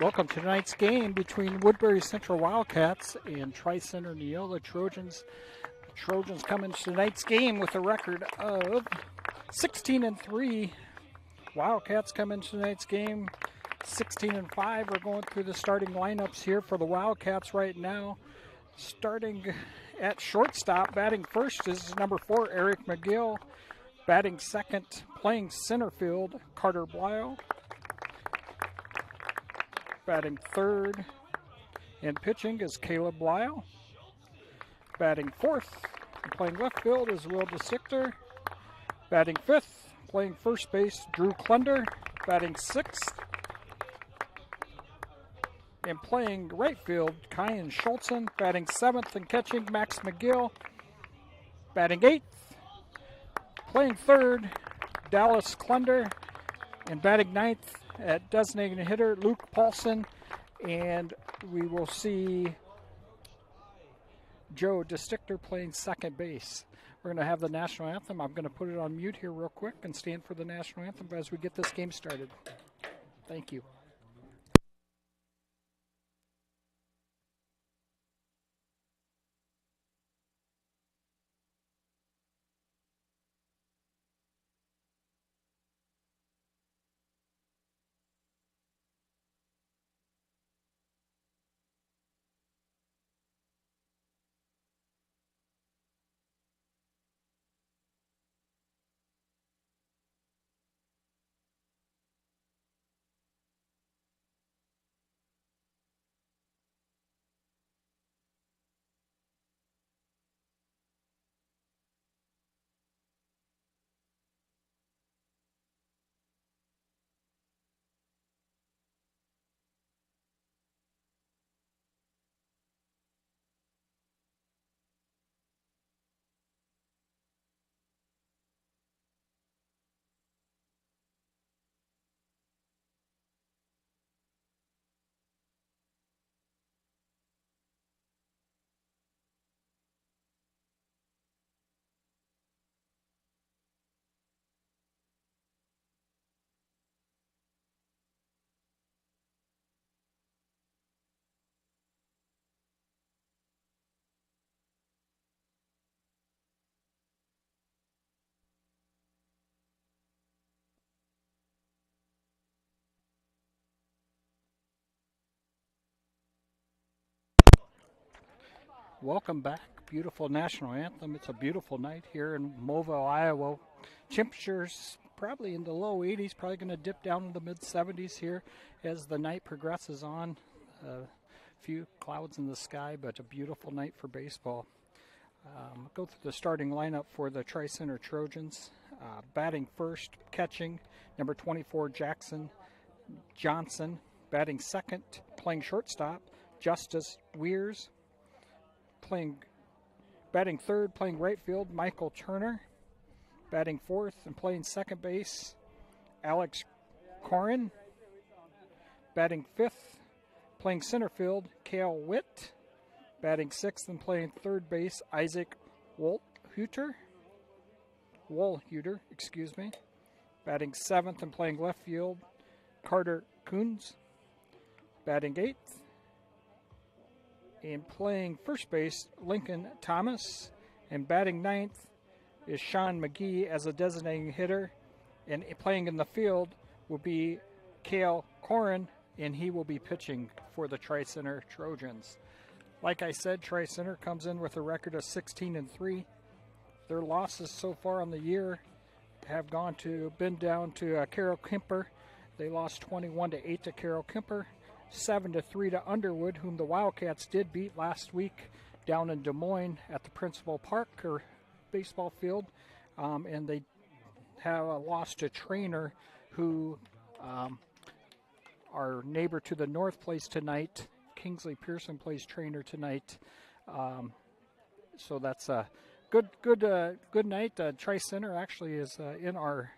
Welcome to tonight's game between Woodbury Central Wildcats and Tri-Center Neola Trojans. The Trojans come into tonight's game with a record of 16-3. Wildcats come into tonight's game 16-5. We're going through the starting lineups here for the Wildcats right now. Starting at shortstop, batting first is number 4, Eric McGill. Batting second, playing center field, Carter Blyle. Batting third and pitching is Caleb Blyle. Batting fourth and playing left field is Will DeSichter. Batting fifth, playing first base, Drew Klunder. Batting sixth and playing right field, Kyan Schultzen. Batting seventh and catching, Max McGill. Batting eighth, playing third, Dallas Klunder. And batting ninth at designated hitter, Luke Paulson. And we will see Joe DeStichter playing second base. We're going to have the national anthem. I'm going to put it on mute here real quick and stand for the national anthem as we get this game started. Thank you. Welcome back. Beautiful national anthem. It's a beautiful night here in Moville, Iowa. Temperatures probably in the low 80s, probably going to dip down to the mid 70s here as the night progresses on. A few clouds in the sky, but a beautiful night for baseball. Go through the starting lineup for the Tri-Center Trojans. Batting first, catching, number 24, Jackson Johnson. Batting second, playing shortstop, Justice Weirs. Batting third, playing right field, Michael Turner. Batting fourth and playing second base, Alex Corin. Batting fifth, playing center field, Cale Witt. Batting sixth and playing third base, Isaac Wohlhuter. Batting seventh and playing left field, Carter Coons. Batting eighth and playing first base, Lincoln Thomas. And batting ninth is Sean McGee as a designating hitter. And playing in the field will be Cale Corin, and he will be pitching for the Tri-Center Trojans. Like I said, Tri-Center comes in with a record of 16-3. Their losses so far on the year have been down to Carroll Kemper. They lost 21-8 to Carroll Kemper. 7-3 to Underwood, whom the Wildcats did beat last week down in Des Moines at the Principal Park or baseball field. And they have a loss to Trainer, who our neighbor to the north plays tonight. Kingsley Pearson plays Trainer tonight. So that's a good night. Tri-Center actually is in our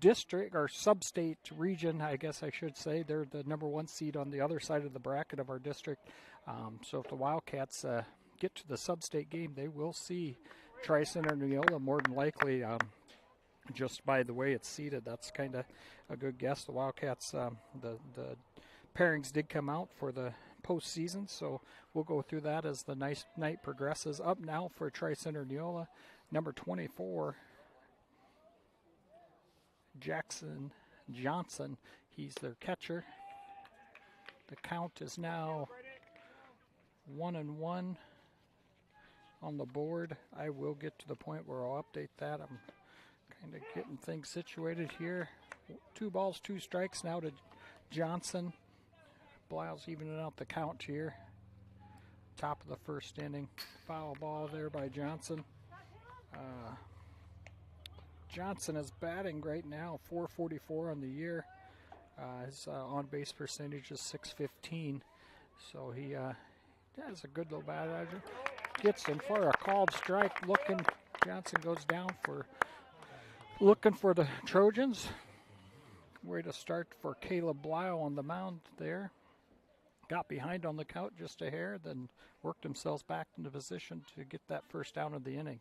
district, or sub-state region, I guess I should say. They're the number 1 seed on the other side of the bracket of our district. So if the Wildcats get to the sub-state game, they will see Tri-Center Neola more than likely. Just by the way it's seeded, that's kind of a good guess. The Wildcats, the pairings did come out for the postseason, so we'll go through that as the night progresses. Up now for Tri-Center Neola, number 24, Jackson Johnson. He's their catcher. The count is now 1-1 on the board. I will get to the point where I'll update that. I'm kind of getting things situated here. 2 balls, 2 strikes now to Johnson. Blyle's evening out the count here. Top of the first inning. Foul ball there by Johnson. Johnson is batting right now, .444 on the year. His on-base percentage is .615. So he has a good little bat average. Gets in for a called strike. Johnson goes down looking for the Trojans. Way to start for Caleb Blyle on the mound there. Got behind on the count just a hair, then worked himself back into position to get that first down of the inning.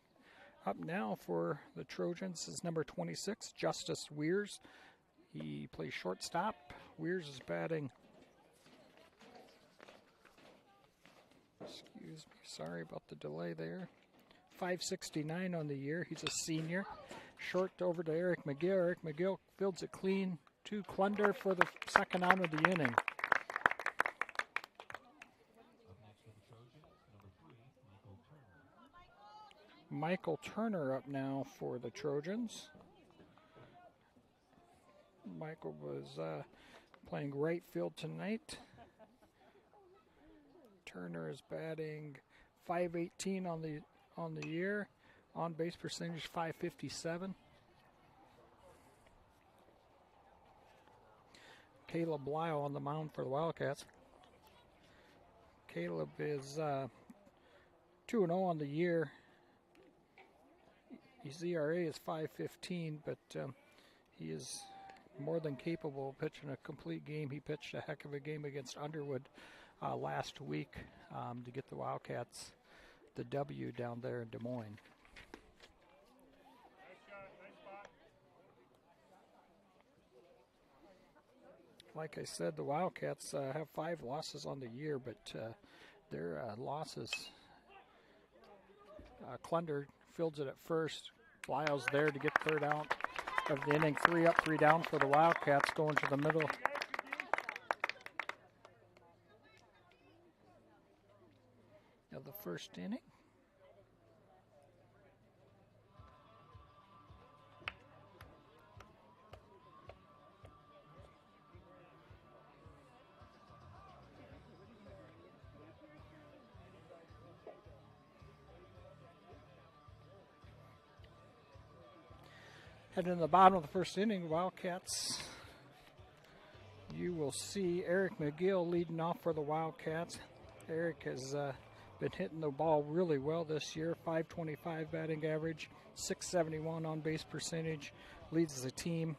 Up now for the Trojans is number 26, Justice Weirs. He plays shortstop. Weirs is batting. Excuse me, sorry about the delay there. .569 on the year. He's a senior. Short over to Eric McGill. Eric McGill fields it clean to Klunder for the second out of the inning. Michael Turner up now for the Trojans. Michael was playing right field tonight. Turner is batting .518 on the year. On base percentage .557. Caleb Blyle on the mound for the Wildcats. Caleb is 2-0 on the year. His ERA is .515, but he is more than capable of pitching a complete game. He pitched a heck of a game against Underwood last week to get the Wildcats the W down there in Des Moines. Like I said, the Wildcats have 5 losses on the year, but their losses, Klunder fields it at first. Lyle's there to get third out of the inning. 3 up, 3 down for the Wildcats going to the middle. Of the first inning. Heading to the bottom of the first inning, Wildcats, you will see Eric McGill leading off for the Wildcats. Eric has been hitting the ball really well this year. .525 batting average, .671 on base percentage. Leads the team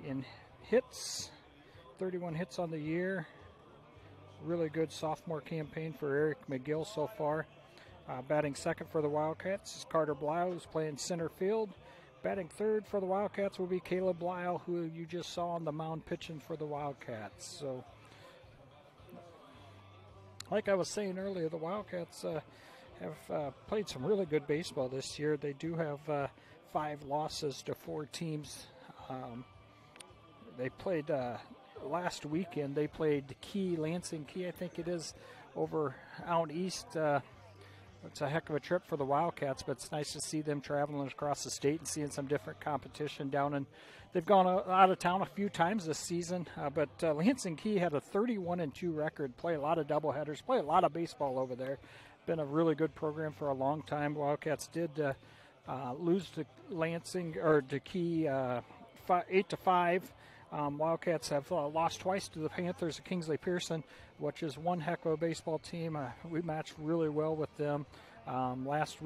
in hits, 31 hits on the year. Really good sophomore campaign for Eric McGill so far. Batting second for the Wildcats is Carter Blyle, who's playing center field. Batting third for the Wildcats will be Caleb Blyle, who you just saw on the mound pitching for the Wildcats. So, like I was saying earlier, the Wildcats have played some really good baseball this year. They do have 5 losses to 4 teams. They played last weekend. They played Lansing Key, I think it is, over out east. It's a heck of a trip for the Wildcats, but it's nice to see them traveling across the state and seeing some different competition down. And they've gone out of town a few times this season, but Lansing Key had a 31-2 record, play a lot of doubleheaders, play a lot of baseball over there. Been a really good program for a long time. Wildcats did lose to Lansing or to Key 8-5. Wildcats have lost twice to the Panthers at Kingsley Pearson, which is one heck of a baseball team. We matched really well with them last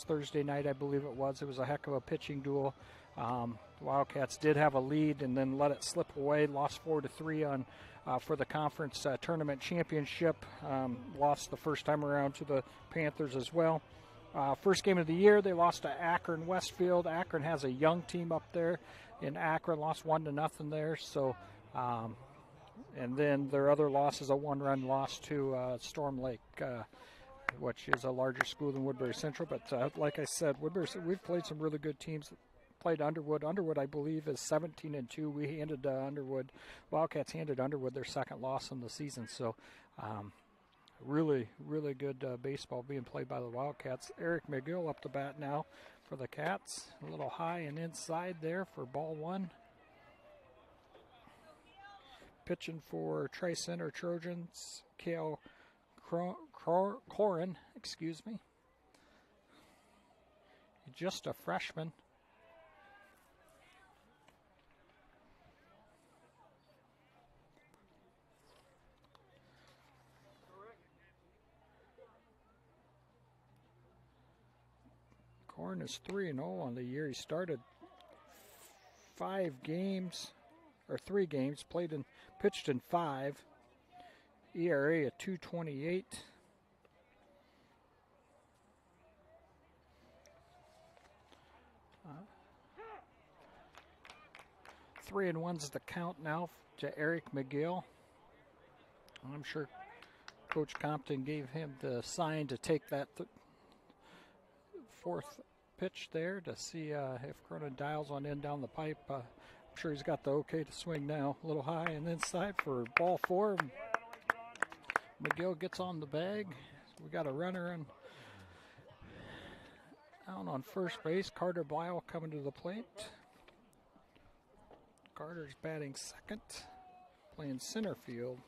Thursday night, I believe it was. It was a heck of a pitching duel. The Wildcats did have a lead and then let it slip away. Lost 4-3 for the conference tournament championship. Lost the first time around to the Panthers as well. First game of the year, they lost to Akron Westfield. Akron has a young team up there. In Akron, lost 1-0 there. So And then their other loss is a one-run loss to Storm Lake, which is a larger school than Woodbury Central. But like I said, we've played some really good teams. Played Underwood. Underwood, I believe, is 17-2. We handed Wildcats handed Underwood their second loss in the season. So really, really good baseball being played by the Wildcats. Eric McGill up to bat now for the Cats. A little high and inside there for ball one. Pitching for Tri-Center Trojans, Kale Corin, excuse me. Just a freshman. Corin is 3-0 on the year. He started 3 games, pitched in 5. ERA at 2.28. Three and one's the count now to Eric McGill. I'm sure Coach Compton gave him the sign to take that fourth pitch there to see if Cronin dials on in down the pipe. I'm sure he's got the okay to swing now. A little high and inside for ball 4. McGill gets on the bag. We got a runner out on first base. Carter Blyle coming to the plate. Carter's batting second, playing center field.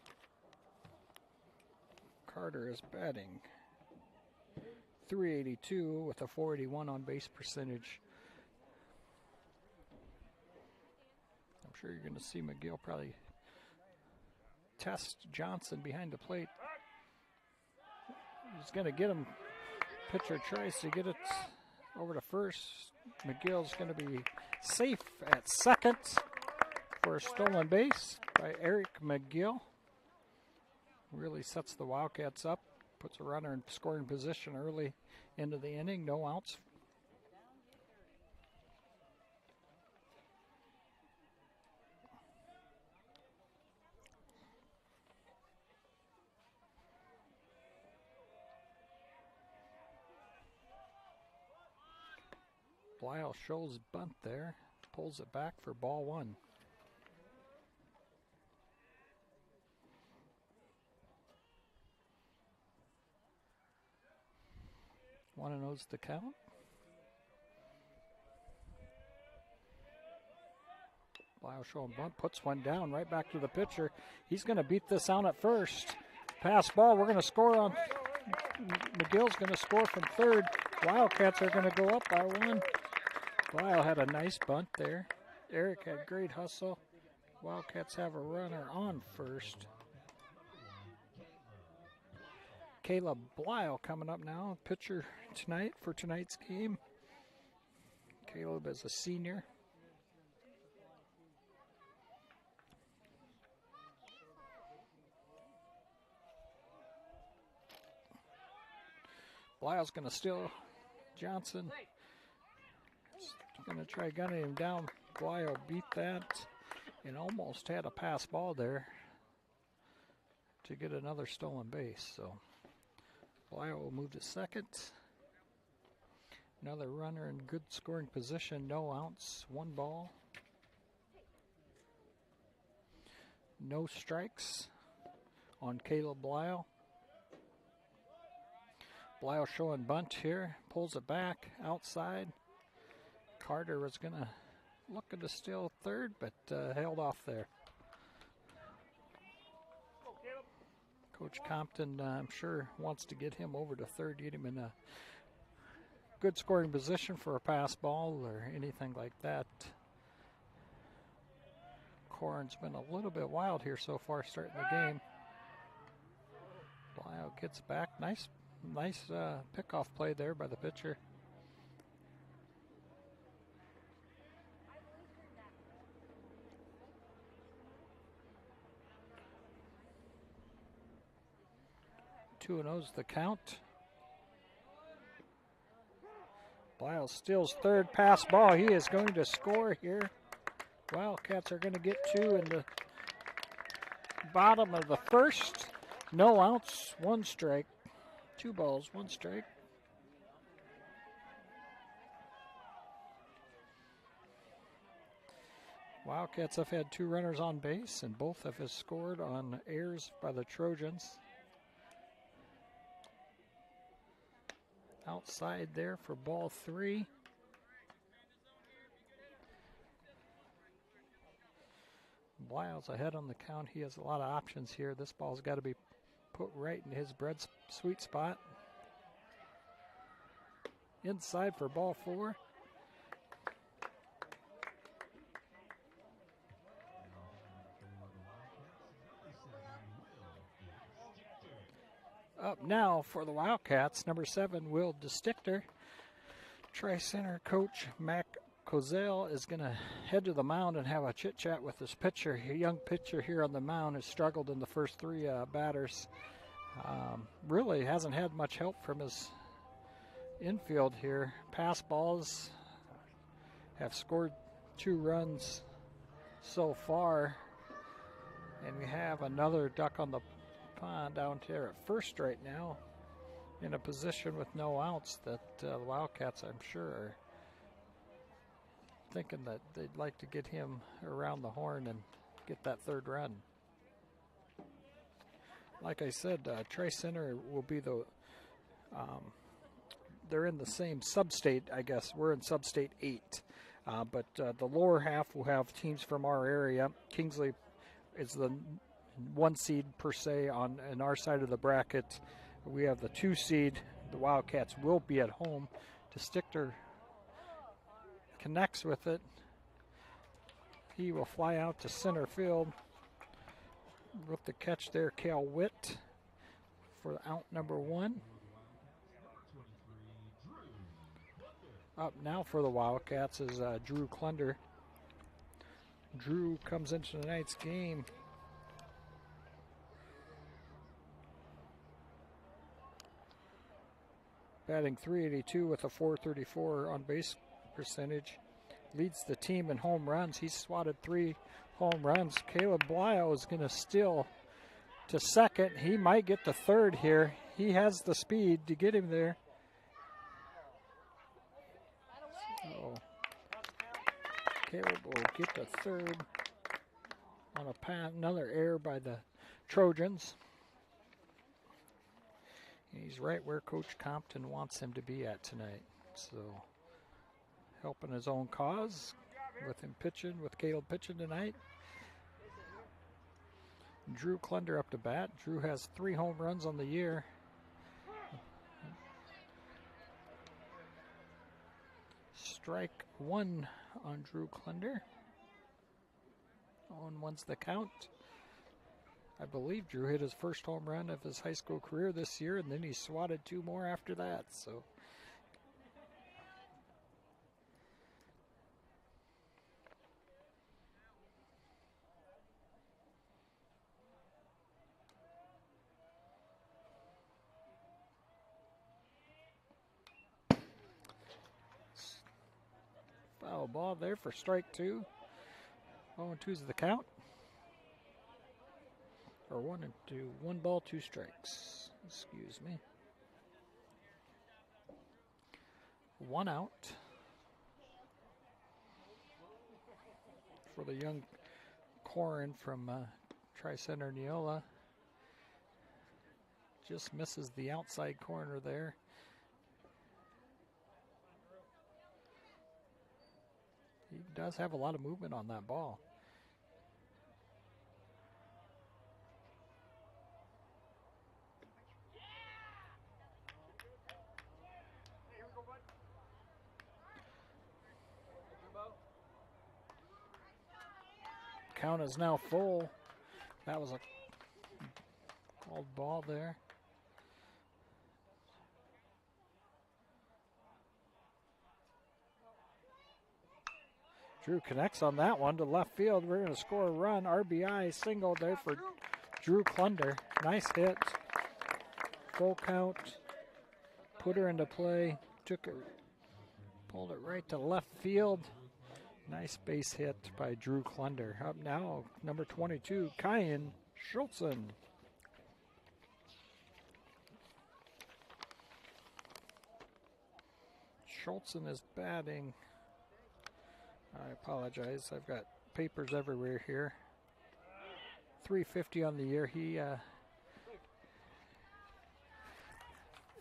Carter is batting .382 with a .481 on base percentage. I'm sure you're going to see McGill probably test Johnson behind the plate. He's going to get him. Pitcher tries to get it over to first. McGill's going to be safe at second for a stolen base by Eric McGill. Really sets the Wildcats up. Puts a runner in scoring position early into the inning. No outs. Blyle shows bunt there. Pulls it back for ball 1. One and oh's the count. Blyle showing bunt, puts one down right back to the pitcher. He's going to beat this out at first. Pass ball, we're going to score on. McGill's going to score from third. Wildcats are going to go up by 1. Blyle had a nice bunt there. Eric had great hustle. Wildcats have a runner on first. Caleb Blyle coming up now, pitcher tonight for tonight's game. Caleb is a senior. Blyle's going to steal Johnson. Going to try gunning him down. Blyle beat that and almost had a pass ball there to get another stolen base. So Blyle will move to second. Another runner in good scoring position. No outs. 1 ball. No strikes on Caleb Blyle. Blyle showing bunt here. Pulls it back outside. Carter was going to look to steal third, but held off there. Coach Compton, I'm sure, wants to get him over to third, get him in a good scoring position for a pass ball or anything like that. Corin's been a little bit wild here so far starting the game. Blyle gets back. Nice pickoff play there by the pitcher. Two and oh's the count. Blyle steals third, pass ball. He is going to score here. Wildcats are going to get 2 in the Bottom of the first. No outs, 1 strike. 2 balls, 1 strike. Wildcats have had 2 runners on base, and both have scored on errors by the Trojans. Outside there for ball 3. Blyle's ahead on the count. He has a lot of options here. This ball's got to be put right in his sweet spot. Inside for ball 4. Up now for the Wildcats, number 7, Will DeStichter. Tri-Center coach Mac Kozel is going to head to the mound and have a chit-chat with this pitcher. A young pitcher here on the mound has struggled in the first 3 batters. Really hasn't had much help from his infield here. Pass balls have scored 2 runs so far. And we have another duck on the pond down here at first right now in a position with no outs that the Wildcats, I'm sure, are thinking that they'd like to get him around the horn and get that 3rd run. Like I said, Tri-Center will be the they're in the same sub-state, I guess. We're in sub-state 8. But the lower half will have teams from our area. Kingsley is the 1 seed per se on our side of the bracket. We have the 2 seed. The Wildcats will be at home. DeStichter connects with it. He will fly out to center field. With the catch there, Cale Witt for out number 1. Up now for the Wildcats is Drew Klunder. Drew comes into tonight's game batting .382 with a .434 on base percentage. Leads the team in home runs. He's swatted 3 home runs. Caleb Blyle is going to steal to second. He might get the 3rd here. He has the speed to get him there. So Caleb will get the 3rd on another error by the Trojans. He's right where Coach Compton wants him to be at tonight. So helping his own cause with him pitching, with Caleb pitching tonight. Drew Klunder up to bat. Drew has 3 home runs on the year. Strike 1 on Drew Klunder. 0-1's the count. I believe Drew hit his first home run of his high school career this year, and then he swatted 2 more after that. So foul ball there for strike 2. 0-2's the count. Or 1-2. 1 ball, 2 strikes. Excuse me. 1 out for the young Corin from Tri-Center Neola. Just misses the outside corner there. He does have a lot of movement on that ball. Count is now full. That was a called ball there. Drew connects on that one to left field. We're going to score a run. RBI single there for Drew Klunder. Nice hit. Full count. Put her into play. Took it, pulled it right to left field. Nice base hit by Drew Klunder. Up now, number 22, Kyan Schultzen. Schultzen is batting. I apologize. I've got papers everywhere here. .350 on the year. He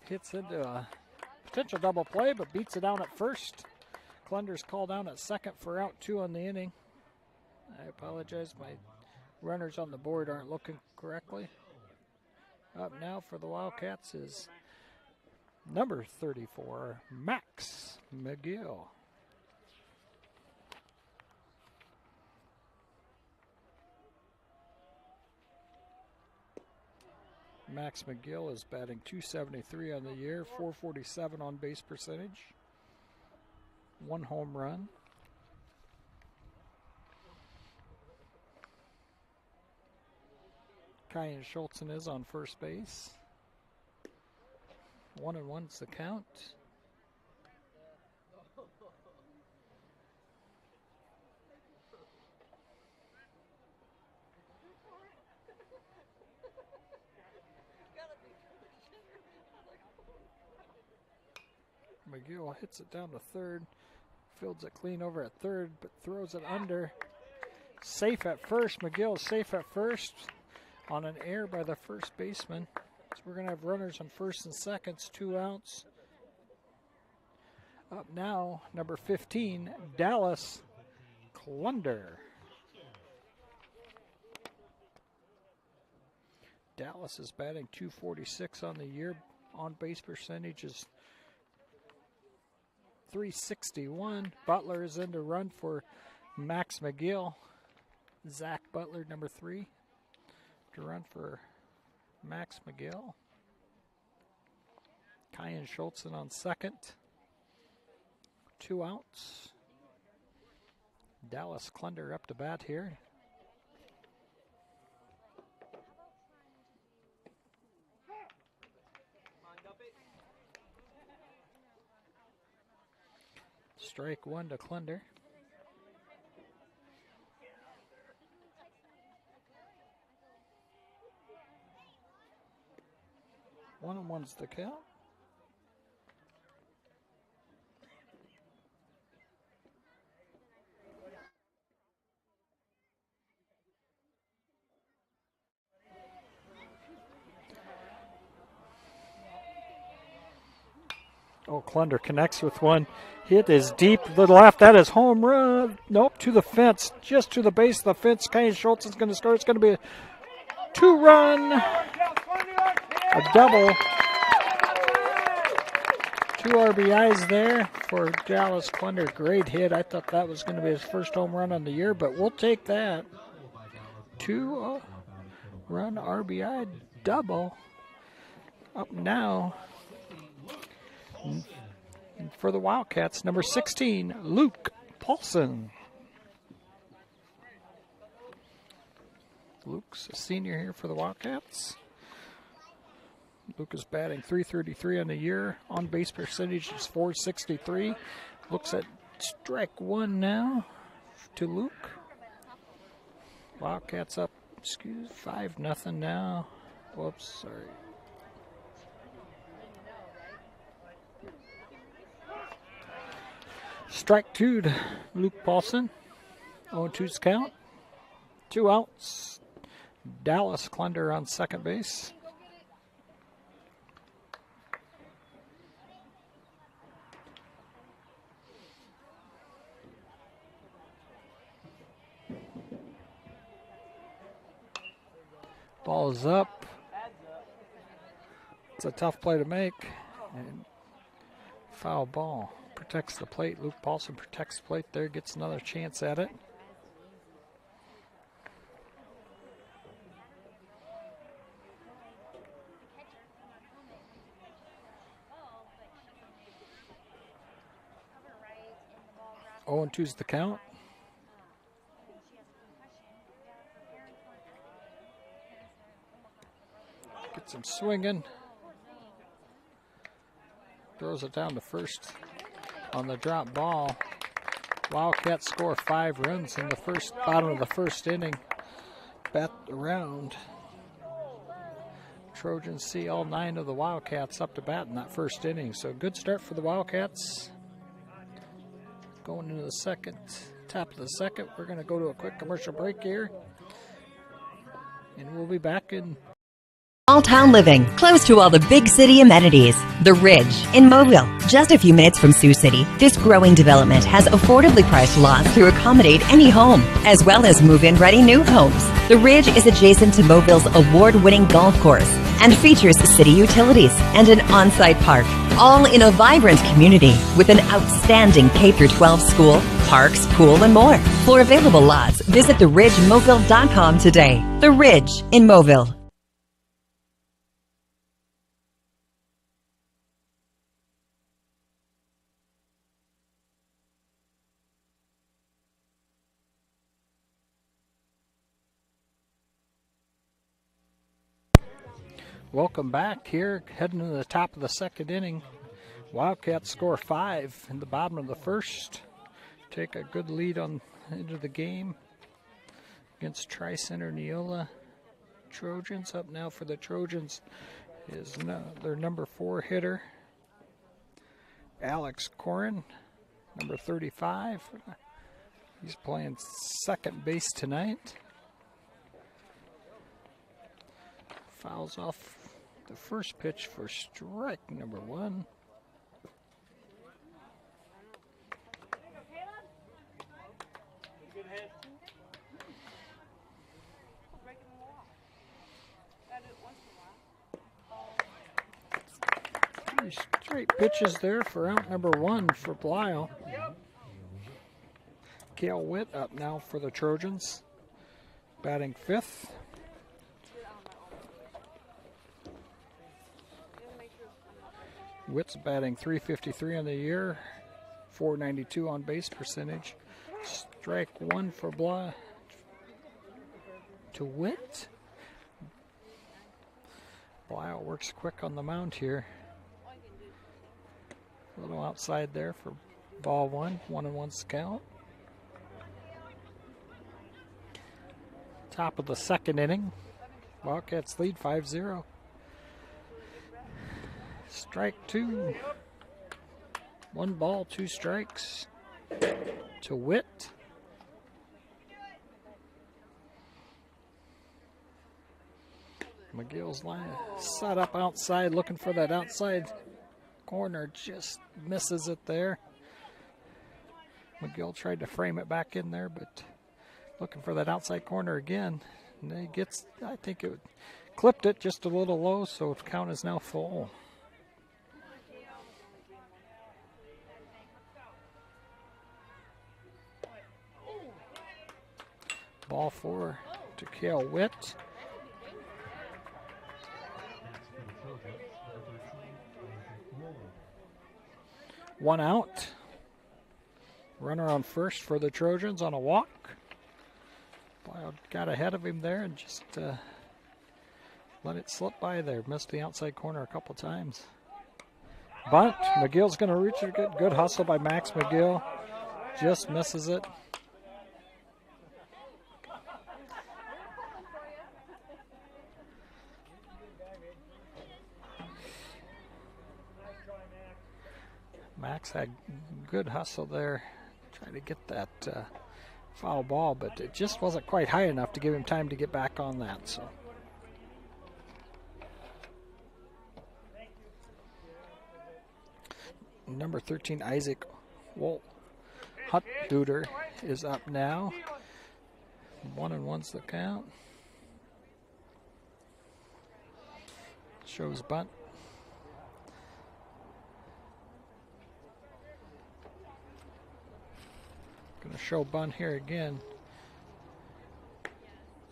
hits into a potential double play, but beats it down at first. Klunder's called down at second for out 2 on the inning. I apologize. My runners on the board aren't looking correctly. Up now for the Wildcats is number 34, Max McGill. Max McGill is batting .273 on the year, .447 on base percentage, 1 home run. Kyan Schultzen is on first base. 1-1's the count. McGill hits it down to third, fields it clean over at third, but throws it under. Safe at first. McGill is safe at first on an error by the first baseman. So we're going to have runners on first and seconds, 2 outs. Up now, number 15, Dallas Klunder. Dallas is batting .246 on the year. On base percentage is .361. Butler is in to run for Max McGill. Zach Butler, number 3, to run for Max McGill. Kyan Schultzen on second. 2 outs. Dallas Klunder up to bat here. Strike 1 to Klunder. One and one's the count. Oh, Klunder connects with one. Hit is deep to the left. That is home run. Nope, to the fence. Just to the base of the fence. Kyan Schultzen's going to score. It's going to be a 2-run. A double. 2 RBIs there for Dallas Klunder. Great hit. I thought that was going to be his first home run on the year, but we'll take that. 2-run RBI double. Up now for the Wildcats, number 16, Luke Paulson. Luke's a senior here for the Wildcats. Luke is batting .333 on the year. On base percentage is .463. Looks at strike 1 now to Luke. Wildcats up, 5-0 now. Whoops, sorry. Strike 2 to Luke Paulson. 0-2's count. 2 outs. Dallas Klunder on second base. Ball is up. It's a tough play to make. And foul ball. Protects the plate. Luke Paulson protects the plate there. Gets another chance at it. Oh, and 2's the count. Gets him swinging. Throws it down to first on the drop ball. Wildcats score 5 runs in the bottom of the first inning. bat around. Trojans see all 9 of the Wildcats up to bat in that first inning. So good start for the Wildcats. Going into the top of the second. We're going to go to a quick commercial break here. And we'll be back in Small town living, close to all the big city amenities. The Ridge in Mobile, just a few minutes from Sioux City. This growing development has affordably priced lots to accommodate any home, as well as move-in ready new homes. The Ridge is adjacent to Mobile's award-winning golf course and features city utilities and an on-site park, all in a vibrant community with an outstanding K-12 school, parks, pool, and more. For available lots, visit theridgemobile.com today. The Ridge in Mobile. Welcome back here, heading to the top of the second inning. Wildcats score 5 in the bottom of the first. Take a good lead into the game against Tri-Center Neola. Trojans up now for the Trojans is their number 4 hitter, Alex Corin, number 35. He's playing second base tonight. Fouls off the first pitch for strike number 1. Three straight pitches there for out number 1 for Blyle. Cale Witt up now for the Trojans, batting 5th. Witt's batting .353 on the year, .492 on base percentage. Strike 1 for Blah to Witt. Blyle works quick on the mound here. A little outside there for ball 1, 1-1 count. Top of the second inning. Wildcats lead 5-0. Strike 2. 1 ball, 2 strikes to Witt. McGill's line set up outside, looking for that outside corner, just misses it there. McGill tried to frame it back in there, but looking for that outside corner again. And he gets, I think it clipped it just a little low, so the count is now full. Ball 4 to Cale Witt. One out. Runner on first for the Trojans on a walk. Blyle got ahead of him there and just let it slip by there. Missed the outside corner a couple times. Bunt. McGill's going to reach it. Good hustle by Max McGill. Just misses it. Max had good hustle there, trying to get that foul ball, but it just wasn't quite high enough to give him time to get back on that. So, number 13, Isaac Hutduder is up now. 1-1's the count. Shows bunt. Going to show bunt here again.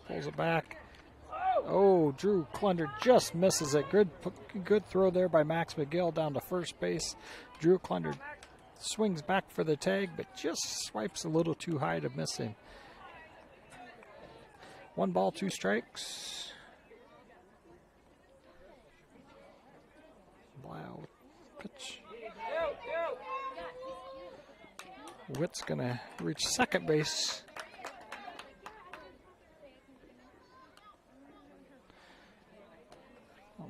Pulls it back. Oh, Drew Klunder just misses it. Good throw there by Max McGill down to first base. Drew Klunder swings back for the tag, but just swipes a little too high to miss him. 1 ball, 2 strikes. Wow, pitch. Witt's going to reach second base.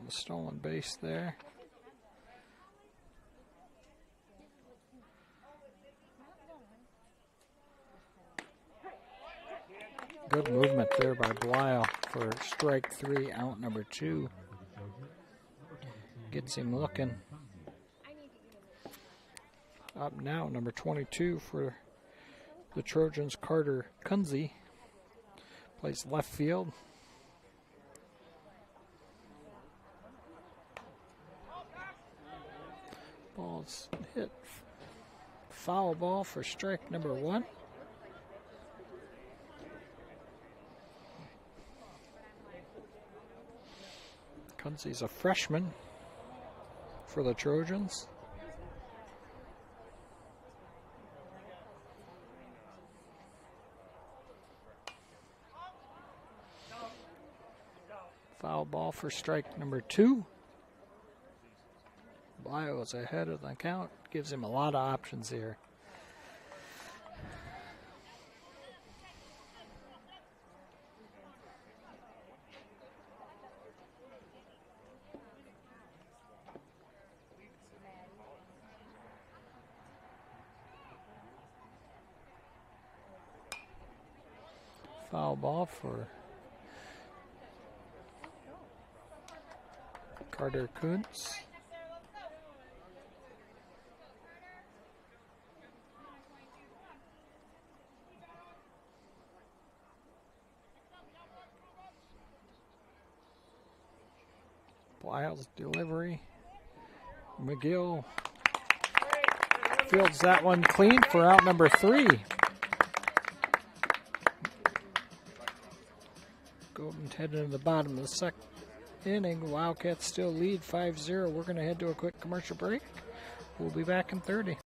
the stolen base there. Good movement there by Blisle for strike 3, out number 2. Gets him looking. Up now, number 22 for the Trojans, Carter Kunze. Plays left field. Ball's hit. Foul ball for strike number 1. Kunze's a freshman for the Trojans. Foul ball for strike number 2. Blisle is ahead of the count. Gives him a lot of options here. Foul ball for Carter Kuntz. Blisle's delivery. McGill fields that one clean for out number 3. Golden heading to the bottom of the second inning. Wildcats still lead 5-0. We're going to head to a quick commercial break. We'll be back in 30.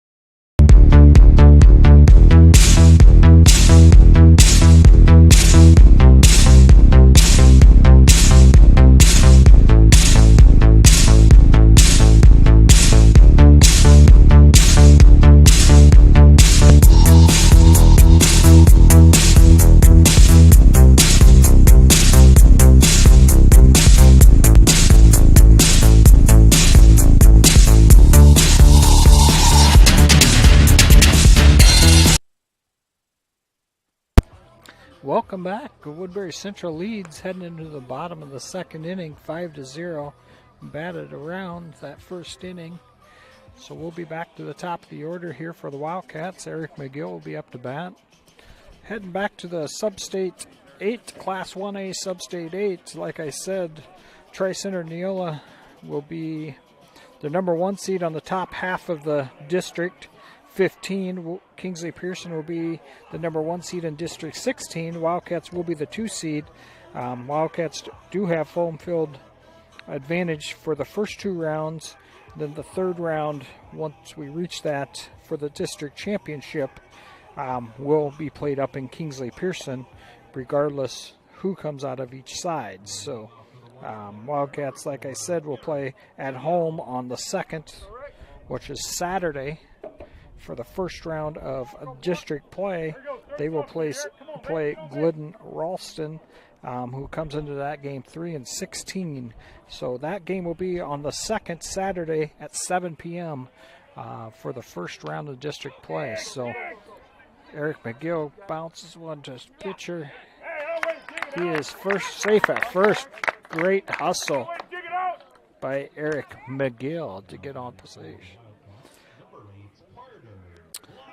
Welcome back. Woodbury Central leads heading into the bottom of the second inning, 5-0. Batted around that first inning. So we'll be back to the top of the order here for the Wildcats. Eric McGill will be up to bat. Heading back to the Sub-State 8, Class 1A Sub-State 8. Like I said, Tri-Center Neola will be the number 1 seed on the top half of the district. 15, Kingsley Pearson will be the number 1 seed in District 16. Wildcats will be the 2 seed. Wildcats do have home field advantage for the first 2 rounds. Then the third round, once we reach that for the district championship, will be played up in Kingsley Pearson, regardless who comes out of each side. So Wildcats, like I said, will play at home on the 2nd, which is Saturday. For the first round of district play, they will play Glidden Ralston, who comes into that game 3-16. So that game will be on the 2nd, Saturday at 7 p.m. For the first round of district play. So Eric McGill bounces one to pitcher. He is safe at first. Great hustle by Eric McGill to get on position.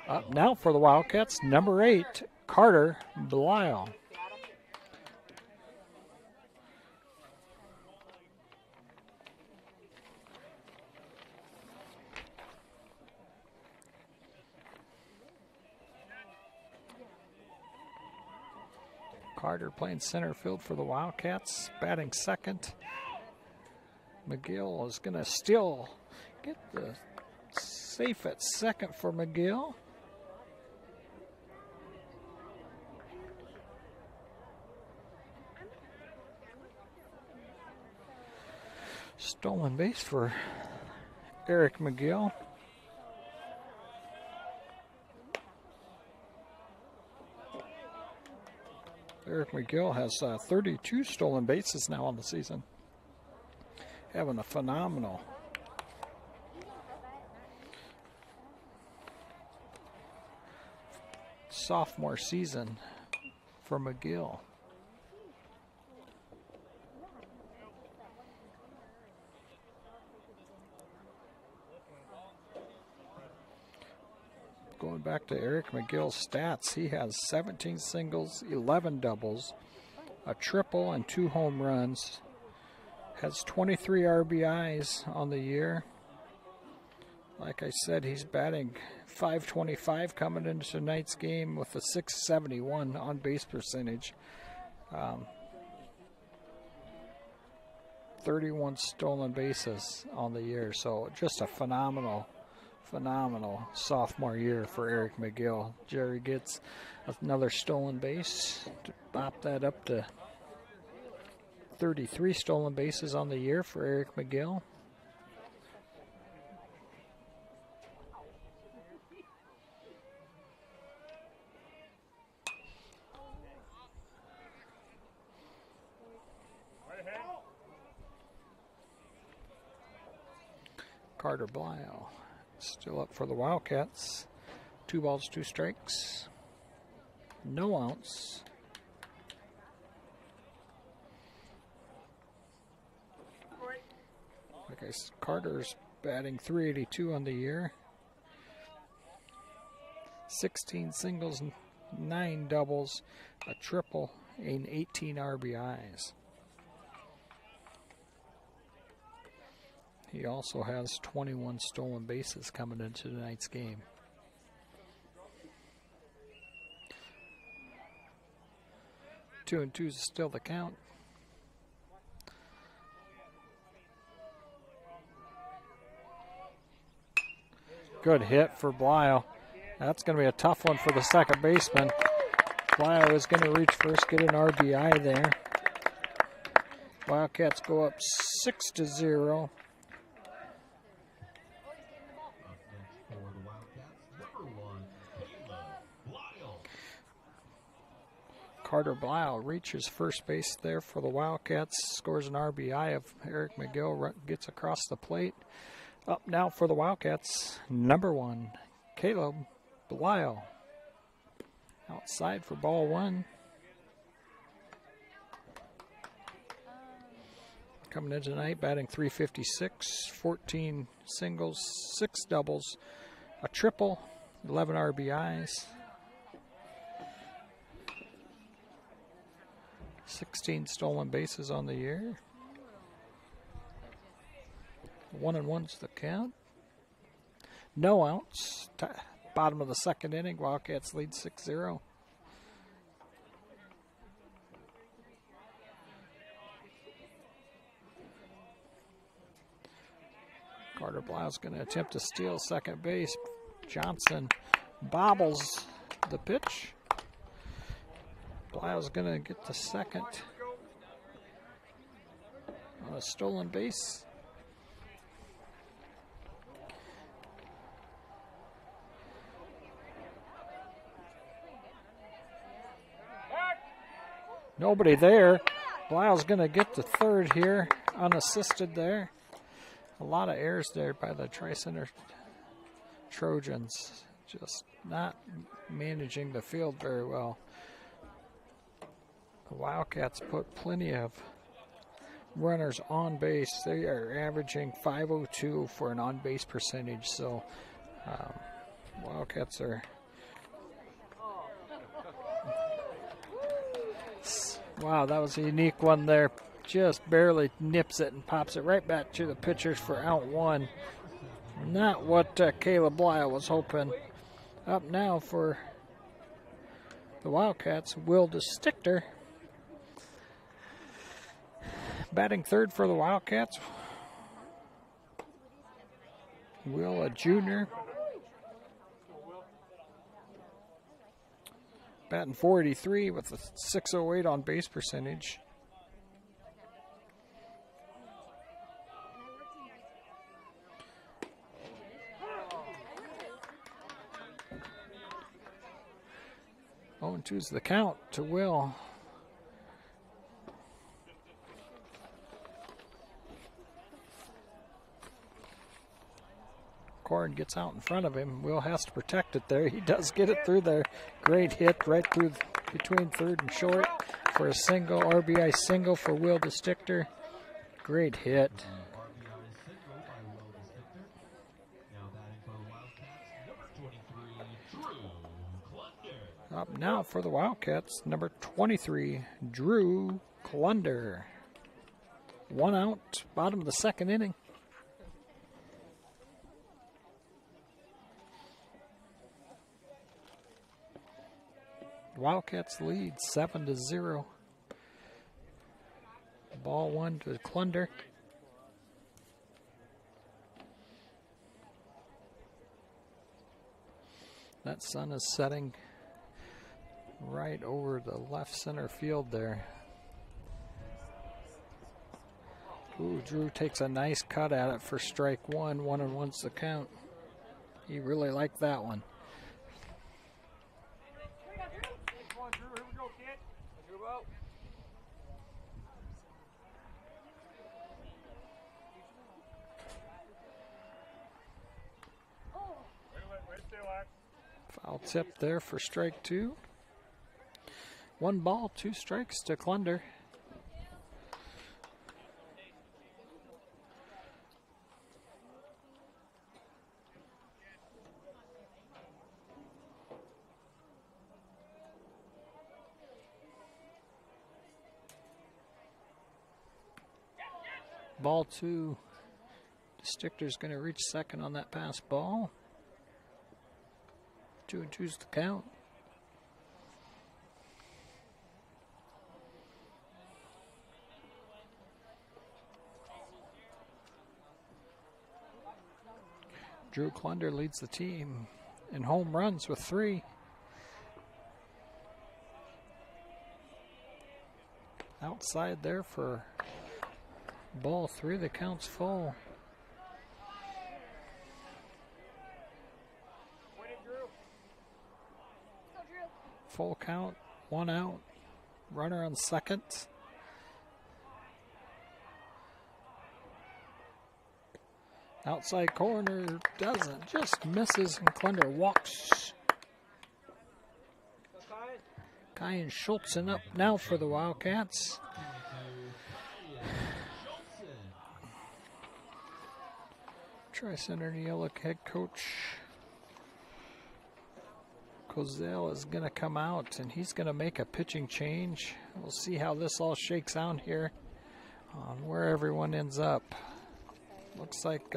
Up now for the Wildcats, number 8, Carter Blisle. Carter playing center field for the Wildcats, batting second. McGill is going to still get the safe at second for McGill. Stolen base for Eric McGill. Eric McGill has 32 stolen bases now on the season. having a phenomenal sophomore season for McGill. Going back to Eric McGill's stats, he has 17 singles, 11 doubles, a triple, and 2 home runs. Has 23 RBIs on the year. Like I said, he's batting .525 coming into tonight's game with a .671 on base percentage. 31 stolen bases on the year. So just a phenomenal sophomore year for Eric McGill. Jerry gets another stolen base to bop that up to 33 stolen bases on the year for Eric McGill. Carter Blyle still up for the Wildcats. 2 balls, 2 strikes. No outs. Okay, Carter's batting .382 on the year. 16 singles, 9 doubles, a triple, and 18 RBIs. He also has 21 stolen bases coming into tonight's game. Two and 2 is still the count. Good hit for Blyle. That's going to be a tough one for the second baseman. Blyle is going to reach first, get an RBI there. Wildcats go up 6-0. Carter Blyle reaches first base there for the Wildcats, scores an RBI of Eric McGill, gets across the plate. Up now for the Wildcats, number 1, Caleb Blyle. Outside for ball 1. Coming in tonight, batting .356, 14 singles, 6 doubles, a triple, 11 RBIs. 16 stolen bases on the year. 1-1's the count. No outs. Bottom of the second inning, Wildcats lead 6-0. Carter Blyle's going to attempt to steal second base. Johnson bobbles the pitch. Blyle's going to get the second on a stolen base. Nobody there. Blyle's going to get the third here, unassisted there. A lot of errors there by the Tri-Center Trojans. Just not managing the field very well. The Wildcats put plenty of runners on base. They are averaging .502 for an on-base percentage. So Wildcats are... Wow, that was a unique one there. Just barely nips it and pops it right back to the pitchers for out 1. Not what Caleb Blyle was hoping. Up now for the Wildcats, Will DeStichter. Batting third for the Wildcats. Will, a junior. Batting .483 with a .608 on base percentage. Oh, and 2's the count to Will. Corin gets out in front of him. Will has to protect it there. He does get it through there. Great hit right through between third and short for a single, RBI single for Will DeStichter. Great hit. Up now for the Wildcats, number 23, Drew Klunder. 1 out, bottom of the second inning. Wildcats lead 7-0. Ball 1 to Klunder. That sun is setting right over the left center field there. Ooh, Drew takes a nice cut at it for strike 1. 1-1's the count. He really liked that one. Foul tip there for strike 2. 1 ball, 2 strikes to Klunder. Ball 2. DeStichter's going to reach second on that pass ball. 2-2's the count. Drew Klunder leads the team in home runs with 3. Outside there for ball 3, the count's full. Full count, 1 out, runner on second. Outside corner doesn't, just misses, and Klunder walks. Kyan Schultzen up now for the Wildcats. Tri-Center Neolic head coach Kozel is going to come out, and he's going to make a pitching change. We'll see how this all shakes out here on where everyone ends up. Looks like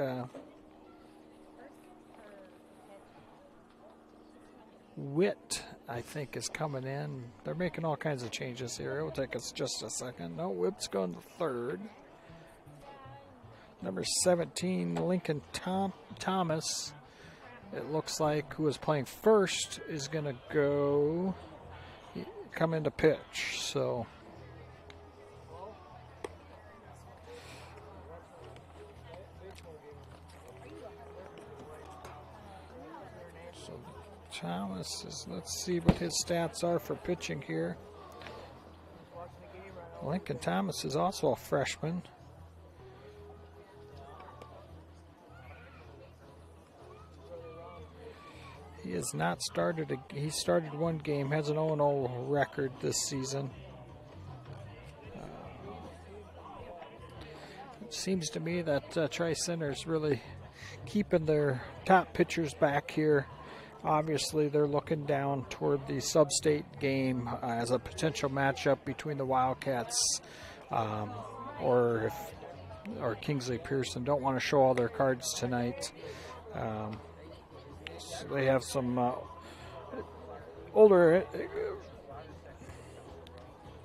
Witt, I think, is coming in. They're making all kinds of changes here. It will take us just a second. No, Witt's going to third. Number 17, Lincoln Thomas, it looks like, who is playing first, is going to come into pitch. So Thomas is, let's see what his stats are for pitching here. Lincoln Thomas is also a freshman. He has not started, he started 1 game, has an 0-0 record this season. It seems to me that Tri-Center's really keeping their top pitchers back here. Obviously, they're looking down toward the sub-state game as a potential matchup between the Wildcats or Kingsley Pearson. Don't want to show all their cards tonight. So they have some older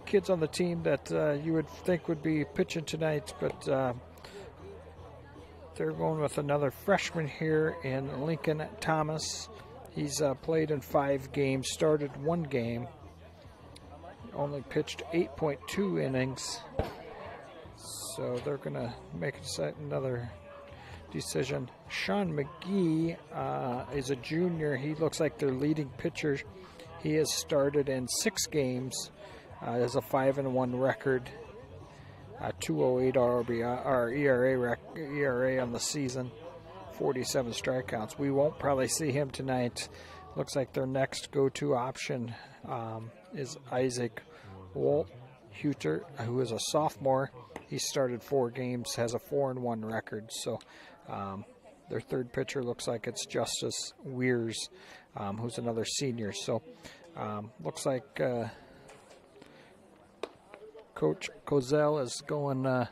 kids on the team that you would think would be pitching tonight, but they're going with another freshman here in Lincoln Thomas. He's played in 5 games, started 1 game, only pitched 8.2 innings. So they're going to make another decision. Sean McGee is a junior. He looks like their leading pitcher. He has started in 6 games. Has a 5-1 record, 2.08 RBI or ERA on the season. 47 strikeouts. We won't probably see him tonight. Looks like their next go-to option is Isaac Wolthuter, who is a sophomore. He started 4 games, has a 4-1 record. So their third pitcher looks like it's Justice Weirs, who's another senior. So looks like Coach Kozel is going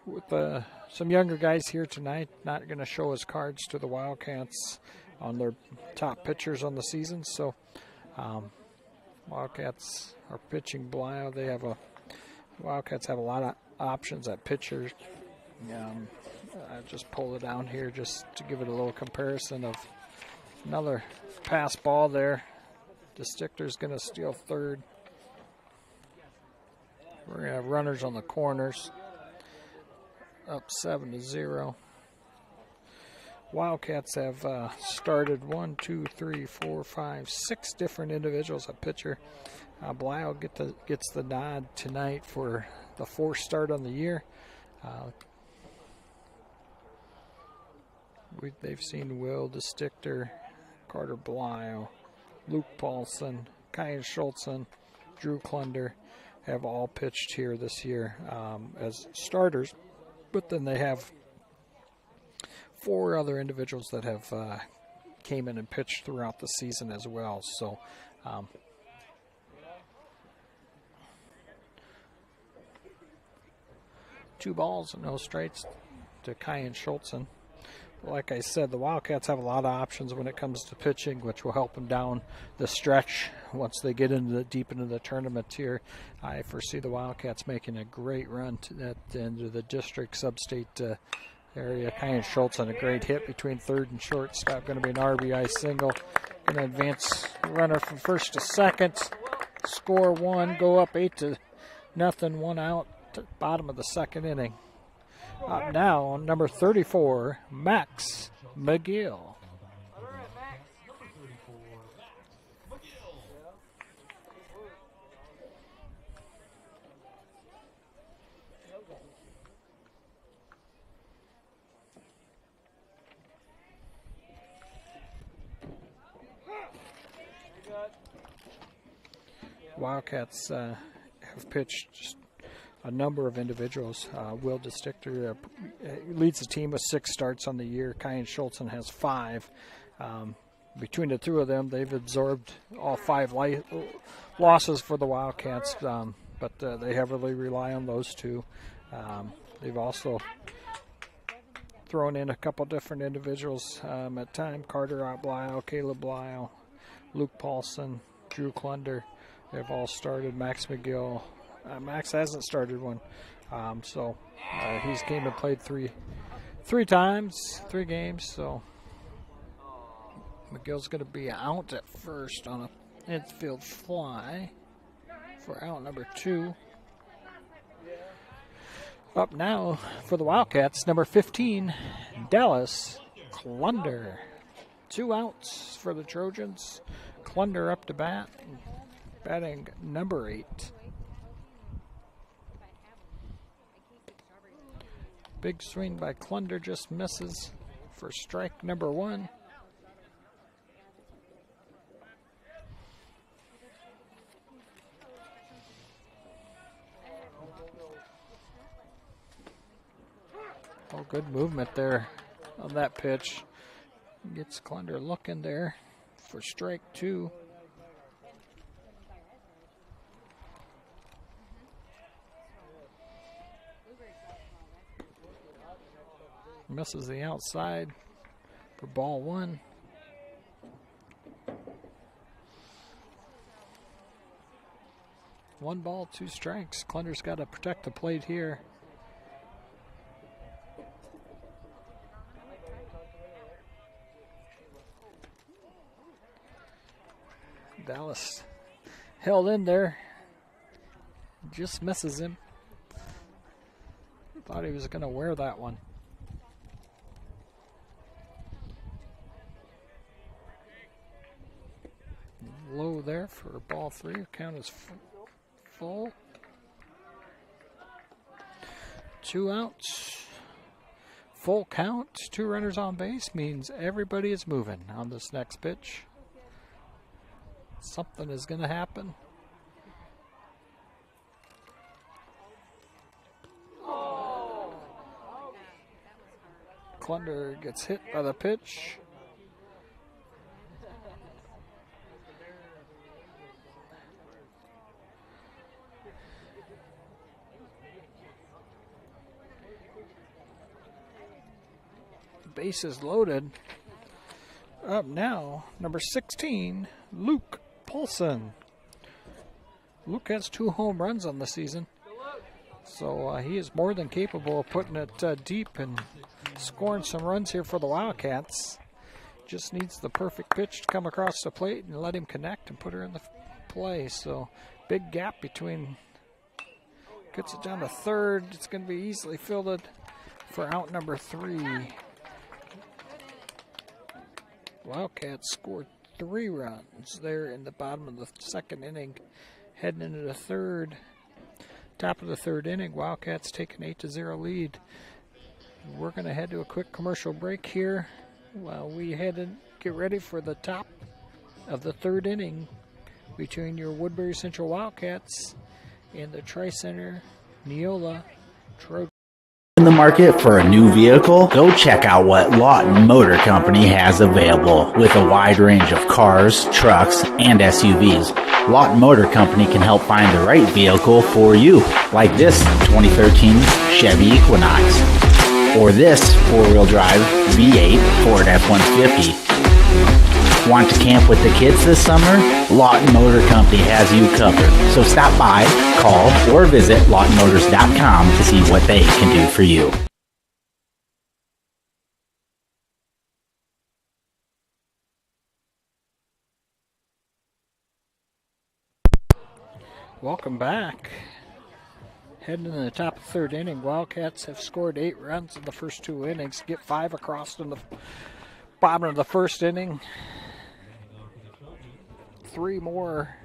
with some younger guys here tonight. Not going to show his cards to the Wildcats on their top pitchers on the season. So Wildcats are pitching Blau. Wildcats have a lot of options at pitchers. I just pull it down here just to give it a little comparison of another pass ball there. DeStichter's going to steal third. We're going to have runners on the corners. Up 7-0. Wildcats have started 1, 2, 3, 4, 5, 6 different individuals at pitcher. Blau gets the nod tonight for the 4th start on the year. They've seen Will DeStichter, Carter Blau, Luke Paulson, Kyan Schultzen, Drew Klunder have all pitched here this year as starters. But then they have 4 other individuals that have came in and pitched throughout the season as well. So 2 balls and no strikes to Kyan Schultzen. Like I said, the Wildcats have a lot of options when it comes to pitching, which will help them down the stretch once they get deep into the tournament here. I foresee the Wildcats making a great run into the district sub-state area. Kyan Schultz on a great hit between third and shortstop. Going to be an RBI single. Going to advance runner from first to second. Score 1. Go up 8-0. 1 out. To bottom of the second inning. Up now, number 34, Max McGill. Wildcats have pitched just a number of individuals. Will DeStichter leads the team with 6 starts on the year. Kyan Schultzen has 5. Between the 2 of them, they've absorbed all 5 losses for the Wildcats, but they heavily rely on those 2. They've also thrown in a couple different individuals at time. Carter Blau, Caleb Blau, Luke Paulson, Drew Klunder. They've all started. Max McGill. Max hasn't started one, so he's came and played three times, 3 games. So McGill's going to be out at first on a infield fly for out number 2. Up now for the Wildcats, number 15, Dallas Klunder. 2 outs for the Trojans. Klunder up to bat, batting number 8. Big swing by Klunder, just misses for strike number 1. Oh, good movement there on that pitch. Gets Klunder looking there for strike 2. Misses the outside for ball 1. One ball, 2 strikes. Klunder's got to protect the plate here. Dallas held in there. Just misses him. Thought he was going to wear that one. Low there for ball 3. Count is full. 2 outs Full count, 2 runners on base means everybody is moving on this next pitch. Something is going to happen. Clunder gets hit by the pitch. Base is loaded. Up now, number 16, Luke Paulson. Luke has 2 home runs on the season, so he is more than capable of putting it deep and scoring some runs here for the Wildcats. Just needs the perfect pitch to come across the plate and let him connect and put her in the play. So big gap between. Gets it down to third. It's going to be easily fielded for out number 3. Wildcats scored 3 runs there in the bottom of the second inning. Heading into the third. Top of the third inning, Wildcats take an 8-0 lead. We're going to head to a quick commercial break here while we head and get ready for the top of the third inning between your Woodbury Central Wildcats and the Tri-Center Neola Trojans. In the market for a new vehicle? Go check out what Lawton Motor Company has available. With a wide range of cars, trucks, and SUVs, Lawton Motor Company can help find the right vehicle for you. Like this 2013 Chevy Equinox. Or this 4-wheel drive V8 Ford F-150. Want to camp with the kids this summer? Lawton Motor Company has you covered. So stop by, call, or visit lawtonmotors.com to see what they can do for you. Welcome back. Heading to the top of the third inning, Wildcats have scored 8 runs in the first 2 innings. Get 5 across in the bottom of the first inning. 3 more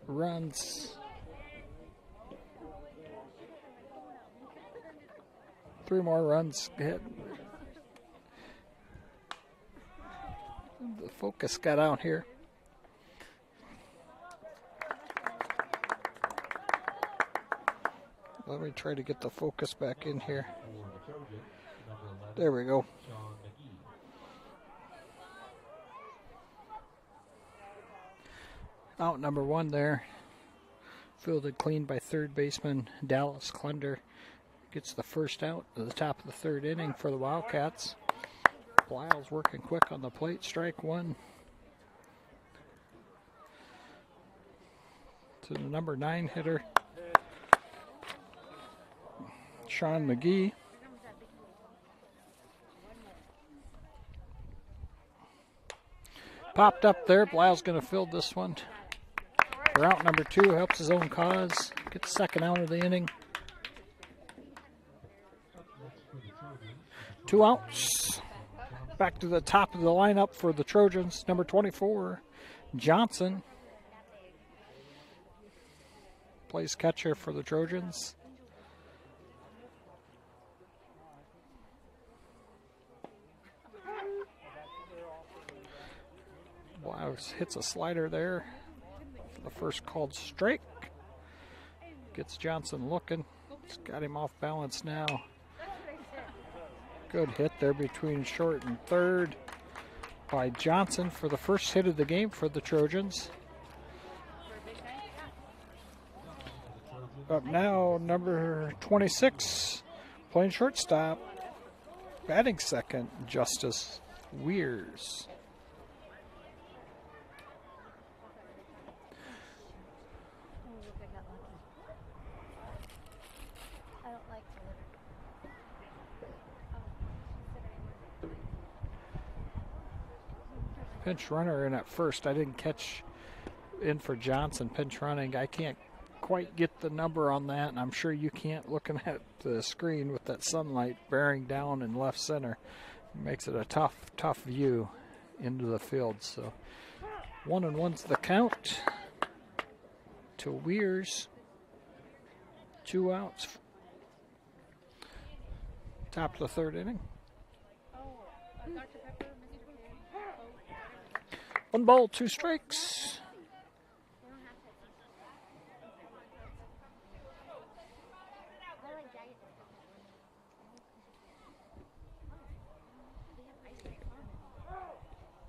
runs. 3 more runs hit. The focus got out here. Let me try to get the focus back in here. There we go. Out number 1 there. Fielded clean by third baseman Dallas Clunder. Gets the first out at the top of the third inning for the Wildcats. Lyle's working quick on the plate. Strike 1. To the number 9 hitter, Sean McGee. Popped up there. Lyle's going to field this one. For out number 2, helps his own cause. Gets second out of the inning. 2 outs. Back to the top of the lineup for the Trojans. Number 24, Johnson. Plays catcher for the Trojans. Wow, hits a slider there. The first called strike. Gets Johnson looking. It's got him off balance now. Good hit there between short and third by Johnson for the first hit of the game for the Trojans. Up now, number 26, playing shortstop, batting second, Justice Weirs. Pinch runner in at first. I didn't catch in for Johnson. Pinch running. I can't quite get the number on that, and I'm sure you can't looking at the screen with that sunlight bearing down in left center. It makes it a tough view into the field. So 1-1's the count to Weirs. 2 outs Top of the third inning. 1 ball, 2 strikes.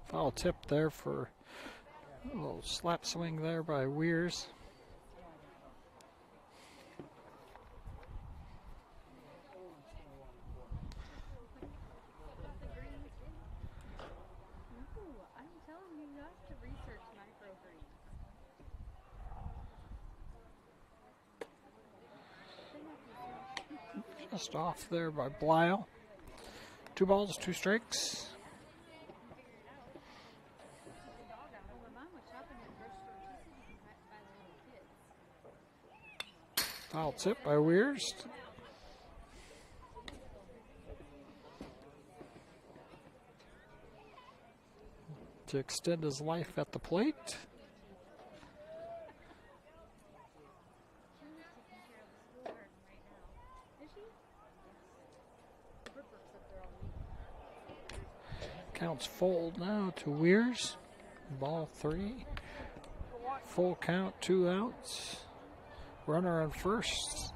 Foul tip there for a little slap swing there by Weirs. Just off there by Blyle. 2 balls, 2 strikes. Foul tip by Weirs. To extend his life at the plate. Counts full now to Weirs. Ball 3. Full count, 2 outs. Runner on first.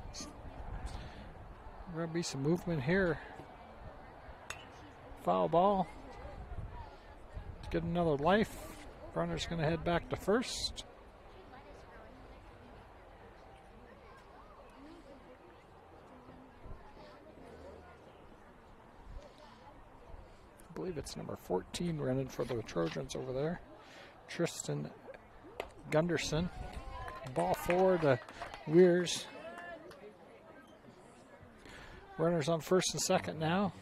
Going to be some movement here. Foul ball. Let's get another life. Runner's going to head back to first. I believe it's number 14 running for the Trojans over there. Tristan Gunderson. Ball 4 to Weirs. Runners on first and second now.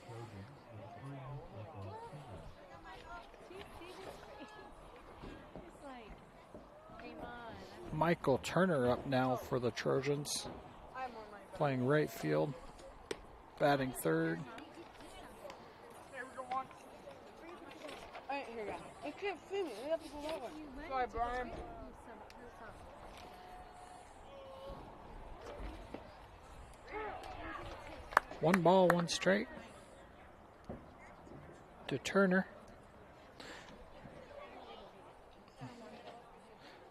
Michael Turner up now for the Trojans. Playing right field. Batting third. I can't film it. We have to go over. Sorry, Brian. 1 ball, 1 strike to Turner.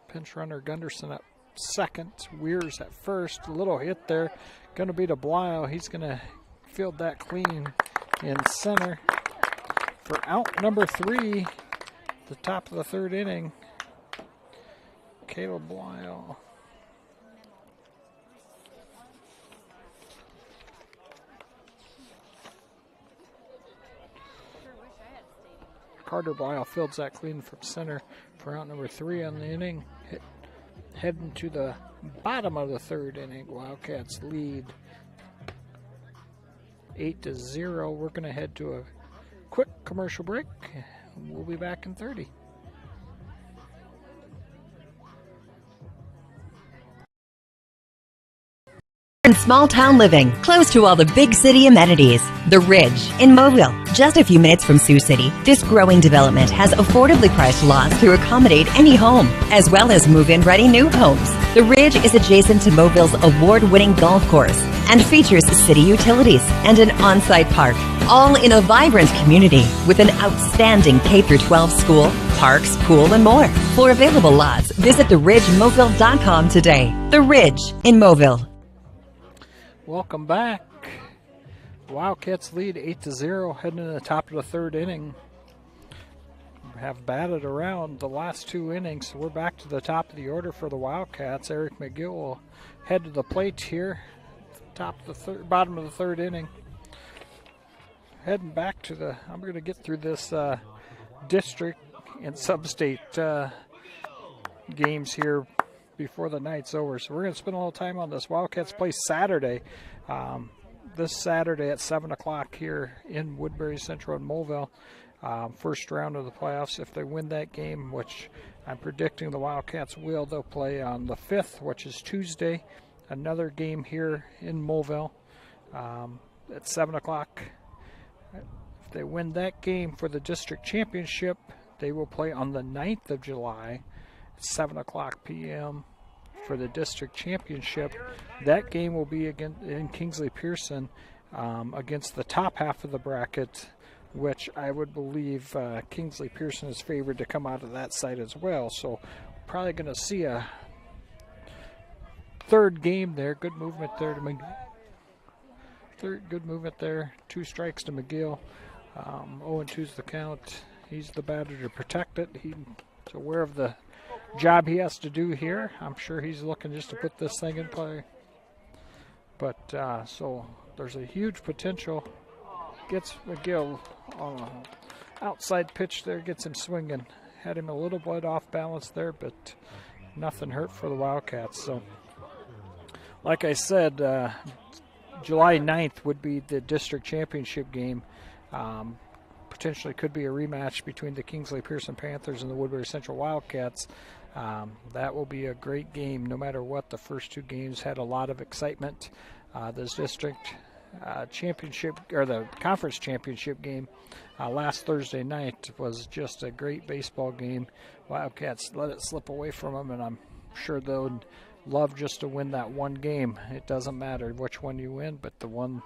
Pinch runner Gunderson at second. Weirs at first. A little hit there. Going to be to Blyle. He's going to field that clean in center for out number 3. The top of the third inning. Caleb Blyle. Carter Blyle fields that clean from center for out number 3 on the inning. Heading to the bottom of the third inning. Wildcats lead 8-0. We're going to head to a quick commercial break. We'll be back in 30. In small town living, close to all the big city amenities. The Ridge in Mobile, just a few minutes from Sioux City. This growing development has affordably priced lots to accommodate any home, as well as move-in ready new homes. The Ridge is adjacent to Mobile's award-winning golf course and features city utilities and an on-site park, all in a vibrant community with an outstanding K-12 school, parks, pool, and more. For available lots, visit theridgemobile.com today. The Ridge in Mobile. Welcome back. Wildcats lead 8-0, heading to the top of the third inning. Have batted around the last 2 innings, so we're back to the top of the order for the Wildcats. Eric McGill will head to the plate here, bottom of the third inning. Heading back to the, I'm going to get through this district and sub-state games here before the night's over. So we're going to spend a little time on this. Wildcats play Saturday. This Saturday at 7 o'clock here in Woodbury Central and Moville. First round of the playoffs. If they win that game, which I'm predicting the Wildcats will, they'll play on the 5th, which is Tuesday. Another game here in Moville at 7 o'clock. If they win that game for the district championship, they will play on the 9th of July at 7 o'clock p.m. for the district championship. That game will be again in Kingsley Pearson against the top half of the bracket, which I would believe Kingsley Pearson is favored to come out of that side as well. So probably going to see a third game there. Good movement there to McGill. Good movement there. 2 strikes to McGill. 0-2's the count. He's the batter to protect it. He's aware of the job he has to do here. I'm sure he's looking just to put this thing in play. But so there's a huge potential. Gets McGill on an outside pitch there, gets him swinging. Had him a little bit off balance there, but nothing hurt for the Wildcats. So, like I said, July 9th would be the district championship game. Potentially could be a rematch between the Kingsley Pearson Panthers and the Woodbury Central Wildcats. That will be a great game no matter what. The first 2 games had a lot of excitement. This district championship, or the conference championship game last Thursday night was just a great baseball game. Wildcats let it slip away from them, and I'm sure they'll love just to win that one game. It doesn't matter which one you win, but the one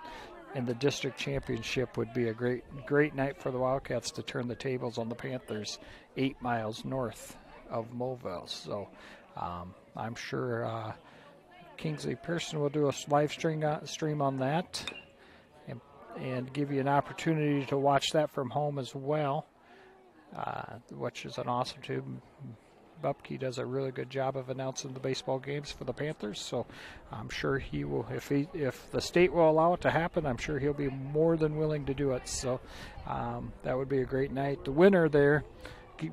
in the district championship would be a great night for the Wildcats to turn the tables on the Panthers 8 miles north of Moville. So I'm sure Kingsley Pearson will do a live stream on that and give you an opportunity to watch that from home as well, which is an awesome too. Bupke does a really good job of announcing the baseball games for the Panthers, so I'm sure he will, if the state will allow it to happen, I'm sure he'll be more than willing to do it. So that would be a great night. The winner there,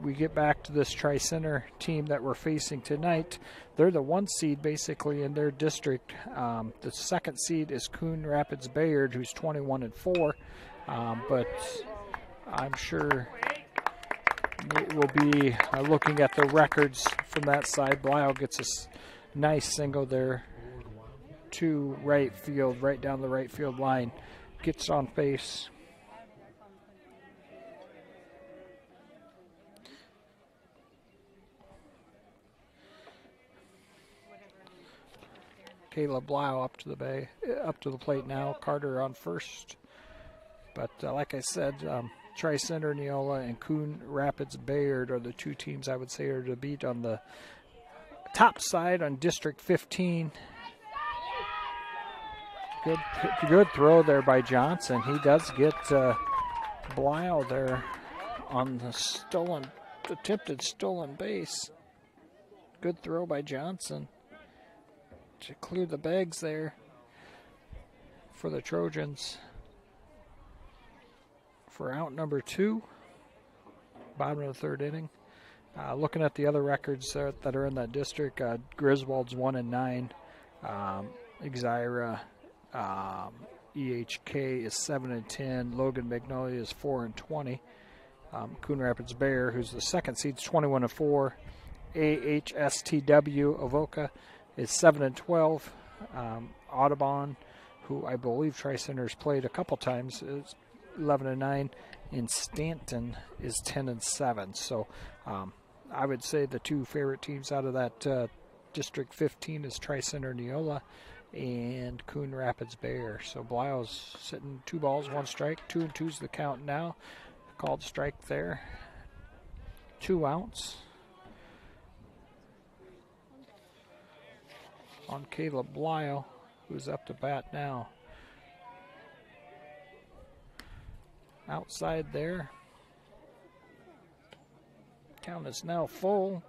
we get back to this Tri-Center team that we're facing tonight. They're the 1 seed basically in their district. The 2nd seed is Coon Rapids Bayard, who's 21-4, but I'm sure we'll be looking at the records from that side. Blisle gets a nice single there to right field, right down the right field line. Gets on base. Caleb Blisle up to the plate now. Carter on first. But like I said, Tri-Center Neola and Coon Rapids Bayard are the 2 teams I would say are to beat on the top side on District 15. Good throw there by Johnson. He does get Blisle there on the attempted stolen base. Good throw by Johnson to clear the bags there for the Trojans. For out number 2, bottom of the 3rd inning. Looking at the other records that are in that district, Griswold's 1-9, Exira, EHK is 7-10, Logan Magnolia is 4-20, Coon Rapids Bear, who's the 2nd seed, is 21-4, AHSTW Avoca is 7-12, Audubon, who I believe Tri-Center's played a couple times, is 11-9, and Stanton is 10-7. So I would say the 2 favorite teams out of that District 15 is Tri-Center Neola and Coon Rapids Bear. So Blisle's sitting 2 balls, 1 strike. 2-2's the count now. Called strike there. 2 outs on Caleb Blisle, who's up to bat now. Outside there. Count is now full.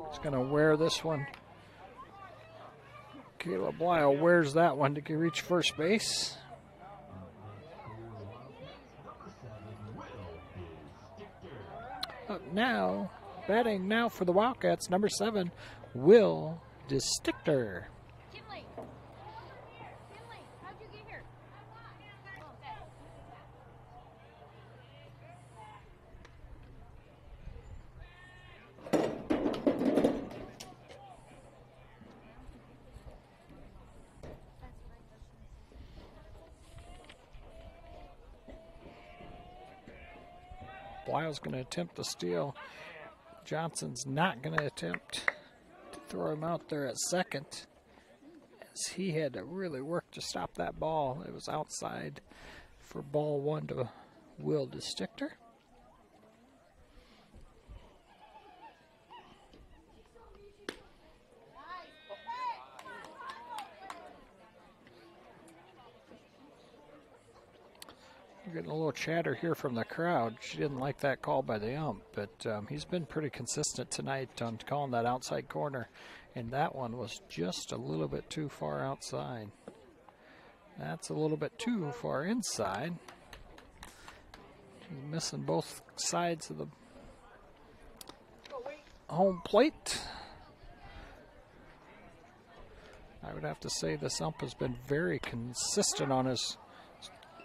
He's going to wear this one. Caleb Blisle wears that one to reach first base. Up now, batting now for the Wildcats, number 7, Will Distichter. Kinley, how'd you get here? Blyle's going to attempt the steal. Johnson's not going to attempt to throw him out there at second, as he had to really work to stop that ball. It was outside for ball one to Will DeStichter. We're getting a little chatter here from the crowd. She didn't like that call by the ump, but he's been pretty consistent tonight on calling that outside corner, and that one was just a little bit too far outside. That's a little bit too far inside. He's missing both sides of the home plate. I would have to say this ump has been very consistent on his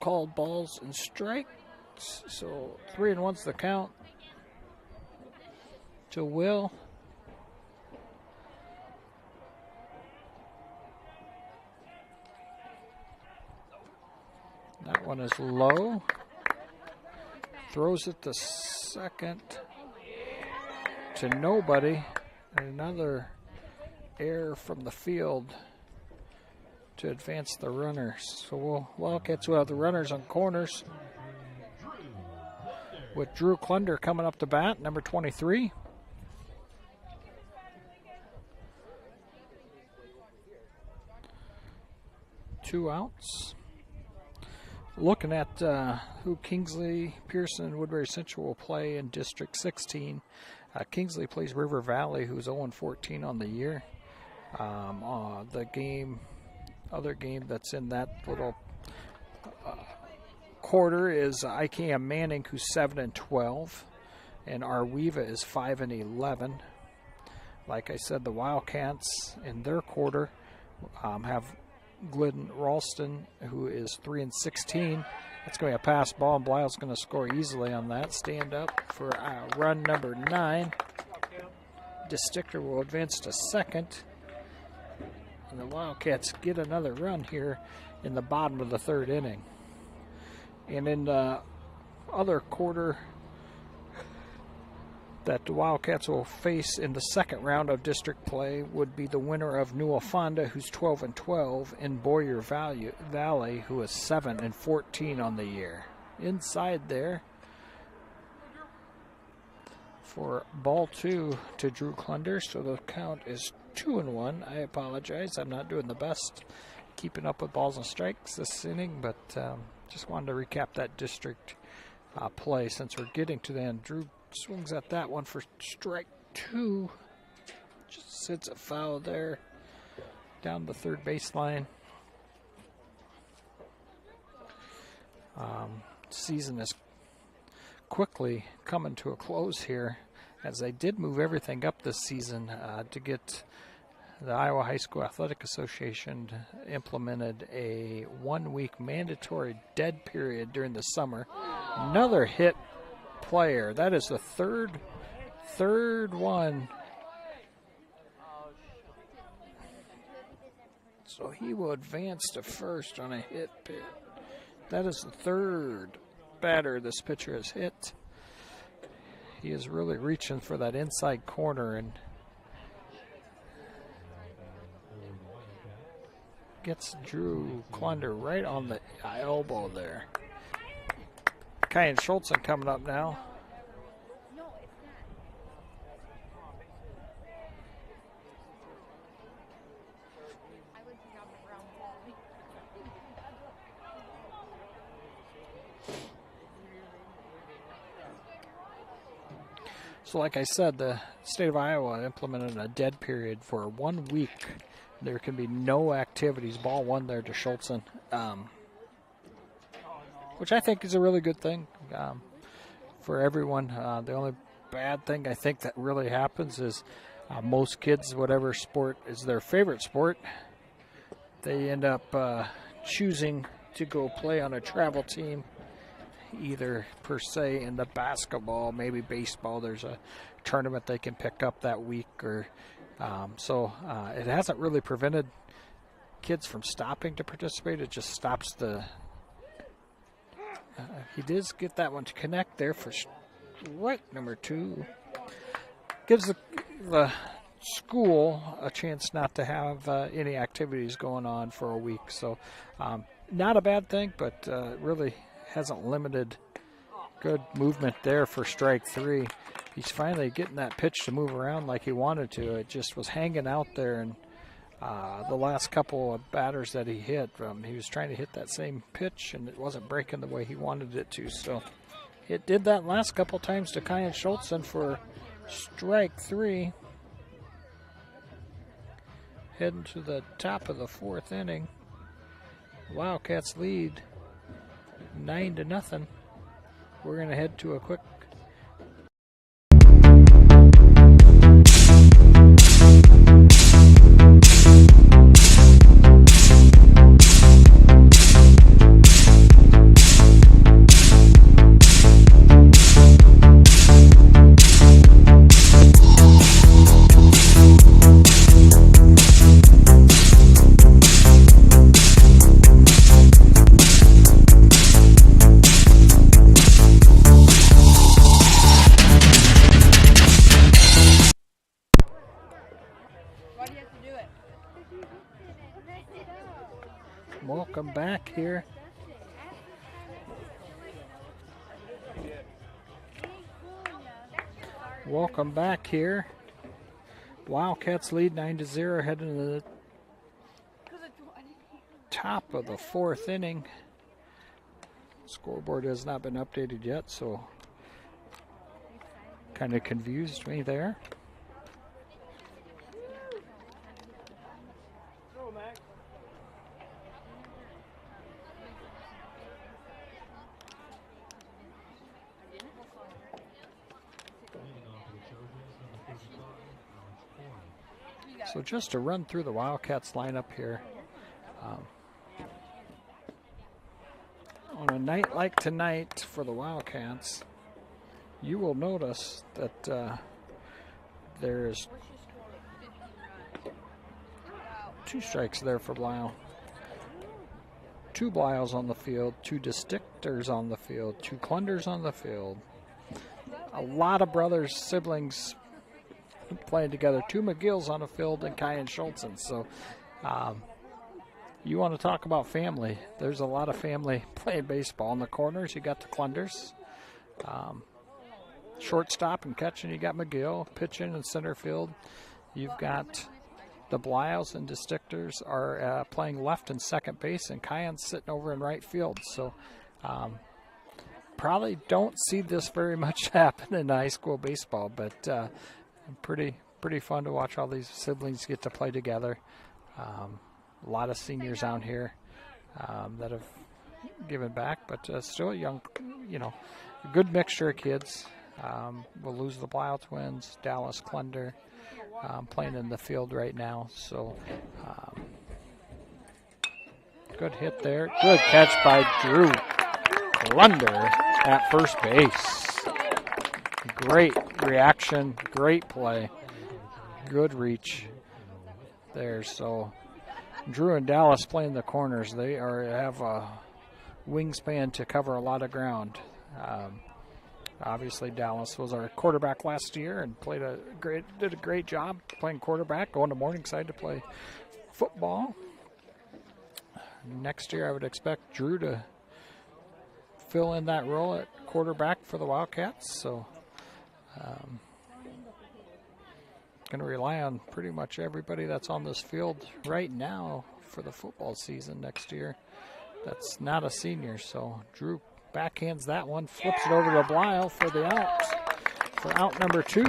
called balls and strikes. So 3-1's the count to Will. That one is low. Throws it to second to nobody. Another error from the field to advance the runners. So Wildcats will have the runners on corners, with Drew Klunder coming up to bat, number 23. Two outs. Looking at who Kingsley, Pearson, and Woodbury Central will play in District 16. Kingsley plays River Valley, who's 0-14 on the year. Other game that's in that little quarter is IKM Manning, who's 7-12, and Arweva is 5-11. Like I said, the Wildcats in their quarter have Glidden Ralston, who is 3-16. That's going to be a pass ball, and Blyle's going to score easily on that. Stand up for run number 9. DeStichter will advance to second. And the Wildcats get another run here in the bottom of the third inning. And in the other quarter that the Wildcats will face in the second round of district play would be the winner of Newell Fonda, who's 12-12, and Boyer Valley, who is 7-14 on the year. Inside there for ball 2 to Drew Klunder, so the count is 2-1. I apologize. I'm not doing the best keeping up with balls and strikes this inning, but just wanted to recap that district play since we're getting to the end. Drew swings at that one for strike 2. Just sits a foul there down the third baseline. Season is quickly coming to a close here, as they did move everything up this season to get the Iowa High School Athletic Association implemented a 1-week mandatory dead period during the summer. Another hit player. That is the third one. So he will advance to first on a hit pitch. That is the third batter this pitcher has hit. He is really reaching for that inside corner and gets Drew Klunder right on the elbow there. Kyan Schultzen coming up now. So like I said, the state of Iowa implemented a dead period for 1 week. There can be no activities. Ball 1 there to Schultzen, which I think is a really good thing for everyone. The only bad thing I think that really happens is most kids, whatever sport is their favorite sport, they end up choosing to go play on a travel team, either per se in the basketball, maybe baseball. There's a tournament they can pick up that week, or so it hasn't really prevented kids from stopping to participate. It just stops the he did get that one to connect there for Strike number 2. Gives the school a chance not to have any activities going on for a week. So not a bad thing, but really hasn't limited good movement there for strike 3. He's finally getting that pitch to move around like he wanted to. It just was hanging out there, and the last couple of batters that he hit, he was trying to hit that same pitch, and it wasn't breaking the way he wanted it to. So it did that last couple times to Kyan Schultzen for strike 3. Heading to the top of the 4th inning. Wildcats lead 9-0. We're going to head to a quick welcome back here. Welcome back here. Wildcats lead 9-0, heading to the top of the 4th inning. Scoreboard has not been updated yet, so kind of confused me there. So just to run through the Wildcats lineup here. On a night like tonight for the Wildcats, you will notice that there's 2 strikes there for Blisle. 2 Bliles on the field, 2 Distinctors on the field, 2 Klunders on the field. A lot of brothers, siblings playing together. 2 McGills on the field and Kyan Schultzen. So you want to talk about family. There's a lot of family playing baseball. In the corners, you got the Klunders. Shortstop and catching, you got McGill. Pitching and center field, you've got the Bliles and Distinctors are playing left and second base, and Kyan's sitting over in right field. So probably don't see this very much happen in high school baseball, but pretty fun to watch all these siblings get to play together. A lot of seniors out here that have given back, but still a young, a good mixture of kids. We'll lose the Blisle twins, Dallas Klunder, playing in the field right now. So good hit there. Good catch by Drew Klunder at first base. Great reaction, great play, good reach there. So Drew and Dallas playing the corners. They have a wingspan to cover a lot of ground. Obviously, Dallas was our quarterback last year and did a great job playing quarterback, going to Morningside to play football. Next year, I would expect Drew to fill in that role at quarterback for the Wildcats. So going to rely on pretty much everybody that's on this field right now for the football season next year. That's not a senior. So Drew backhands that one, flips it over to Blisle for the out. For out number 2.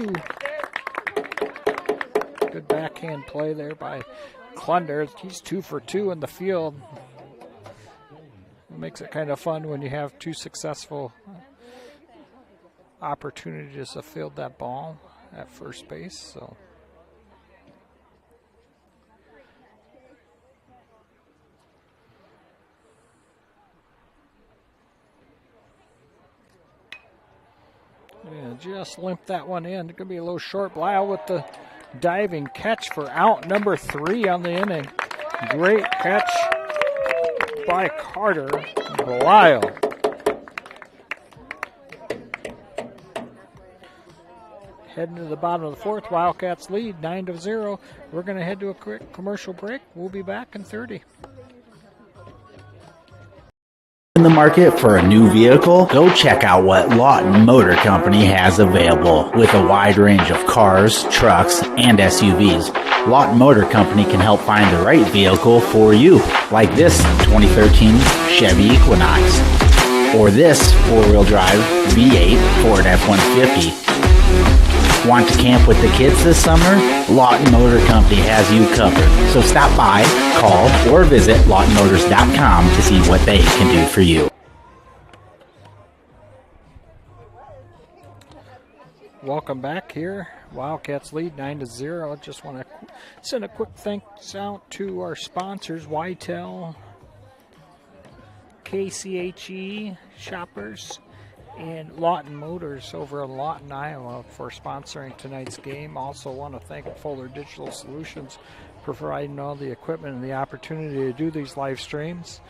Good backhand play there by Klunder. He's 2 for 2 in the field. It makes it kind of fun when you have 2 successful opportunities to field that ball at first base. So yeah, just limp that one in. It's going to be a little short. Blisle with the diving catch for out number 3 on the inning. Great catch by Carter Blisle. Heading to the bottom of the fourth, Wildcats lead 9-0. We're going to head to a quick commercial break. We'll be back in 30. In the market for a new vehicle? Go check out what Lawton Motor Company has available. With a wide range of cars, trucks, and SUVs, Lawton Motor Company can help find the right vehicle for you, like this 2013 Chevy Equinox, or this four-wheel drive V8 Ford F-150. Want to camp with the kids this summer? Lawton Motor Company has you covered. So stop by, call, or visit lawtonmotors.com to see what they can do for you. Welcome back here. Wildcats lead 9-0. I just want to send a quick thanks out to our sponsors, Whitel, KCHE Shoppers, and Lawton Motors over in Lawton, Iowa for sponsoring tonight's game. Also want to thank Fuller Digital Solutions for providing all the equipment and the opportunity to do these live streams.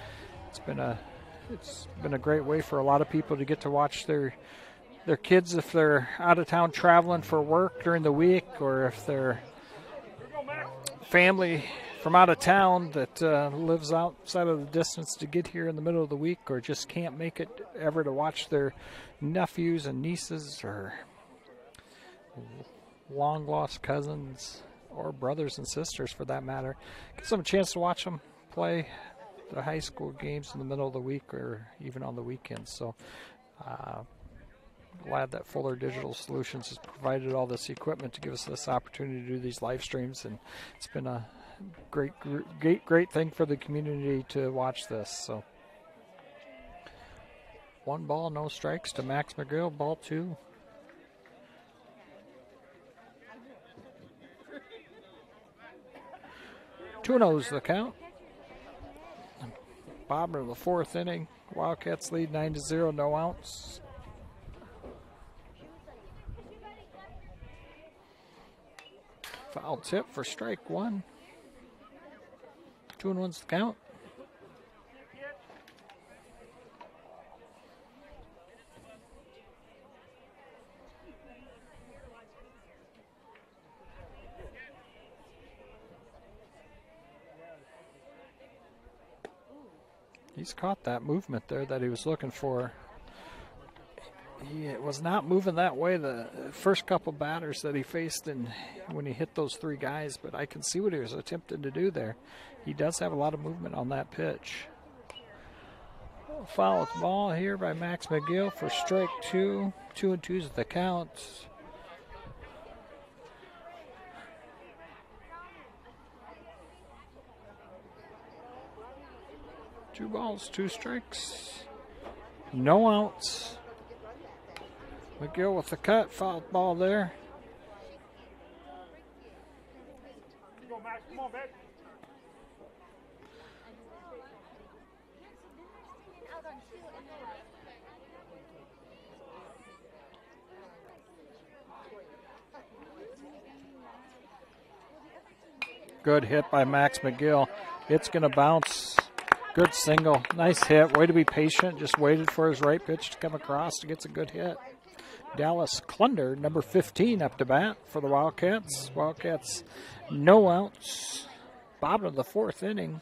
It's been a great way for a lot of people to get to watch their kids if they're out of town traveling for work during the week, or if they're family from out of town that lives outside of the distance to get here in the middle of the week, or just can't make it ever to watch their nephews and nieces or long lost cousins or brothers and sisters for that matter. Gives them a chance to watch them play the high school games in the middle of the week or even on the weekends. So glad that Fuller Digital Solutions has provided all this equipment to give us this opportunity to do these live streams, and it's been a great thing for the community to watch this. So 1 ball, no strikes to Max McGill. Ball 2. Two no's the count. Bottom of the fourth inning. Wildcats lead 9-0, no outs. Foul tip for strike 1. 2-1's the count. He's caught that movement there that he was looking for. He was not moving that way the first couple batters that he faced when he hit those 3 guys, but I can see what he was attempting to do there. He does have a lot of movement on that pitch. Foul ball here by Max McGill for strike 2. 2-2's the count. Two balls, 2 strikes. No outs. McGill with the cut, foul ball there. Come on, babe. Good hit by Max McGill. It's going to bounce. Good single. Nice hit. Way to be patient. Just waited for his right pitch to come across and gets a good hit. Dallas Klunder, number 15, up to bat for the Wildcats. Wildcats, no outs. Bottom of the fourth inning.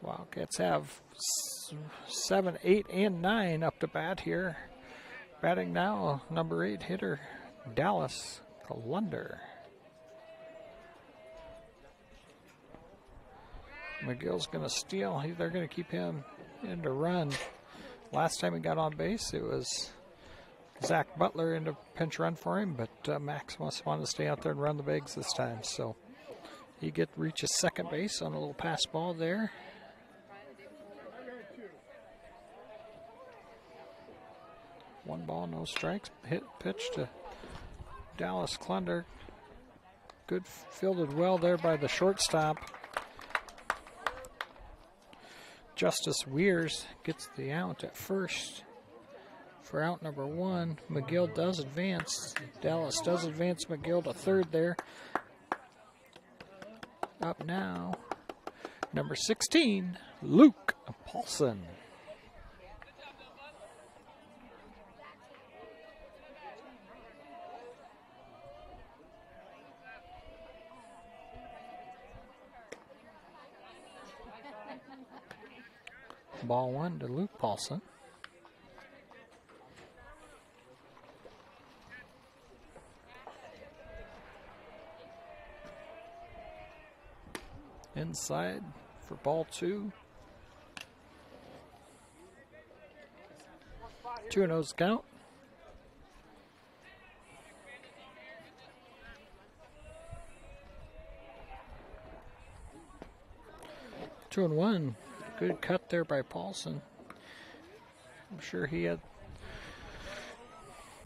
Wildcats have 7, 8, and 9 up to bat here. Batting now, number 8 hitter, Dallas Klunder. McGill's going to steal. They're going to keep him in to run. Last time he got on base, it was Zach Butler in a pinch run for him, but Max must want to stay out there and run the bags this time. So he reaches second base on a little pass ball there. One ball, no strikes. Hit pitch to Dallas Klunder. Good fielded well there by the shortstop. Justice Weirs gets the out at first for out number 1. McGill does advance. Dallas does advance McGill to third there. Up now, number 16, Luke Paulson. Ball 1 to Luke Paulson. Inside for ball 2. 2-0 count. Two and 1. Good cut there by Paulson. I'm sure he had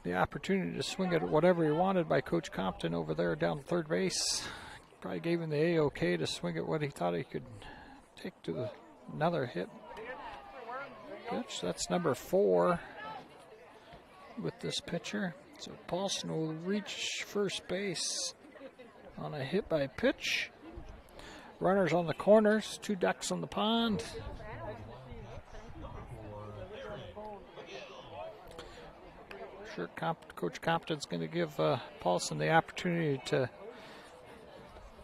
the opportunity to swing it at whatever he wanted by Coach Compton over there down third base. Probably gave him the A-OK to swing at what he thought he could take to another hit pitch. That's number 4 with this pitcher. So Paulson will reach first base on a hit by pitch. Runners on the corners, 2 ducks on the pond. Sure, Coach Compton's going to give Paulson the opportunity to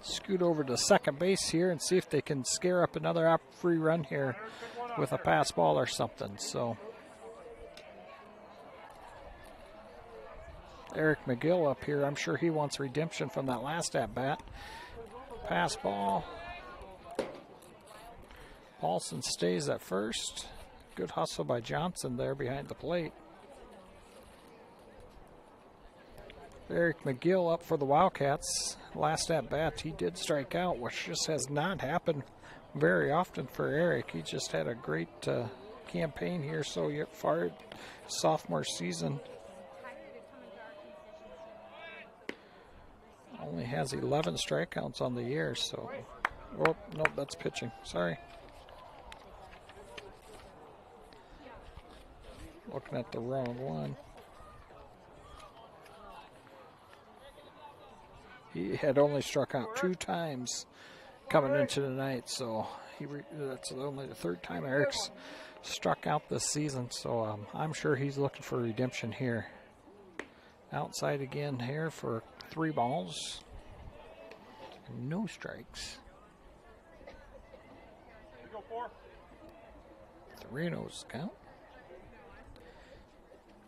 scoot over to second base here and see if they can scare up another free run here with a pass ball or something. So Eric McGill up here, I'm sure he wants redemption from that last at-bat. Pass ball. Paulson stays at first. Good hustle by Johnson there behind the plate. Eric McGill up for the Wildcats. Last at bat, he did strike out, which just has not happened very often for Eric. He just had a great campaign here so far, sophomore season. Only has 11 strikeouts on the year, so. Oh, no, that's pitching. Sorry. Looking at the wrong one. He had only struck out 2 times coming into the night, so that's only the 3rd time Eric's struck out this season. So I'm sure he's looking for redemption here. Outside again here for 3 balls. No strikes. 3-0 count.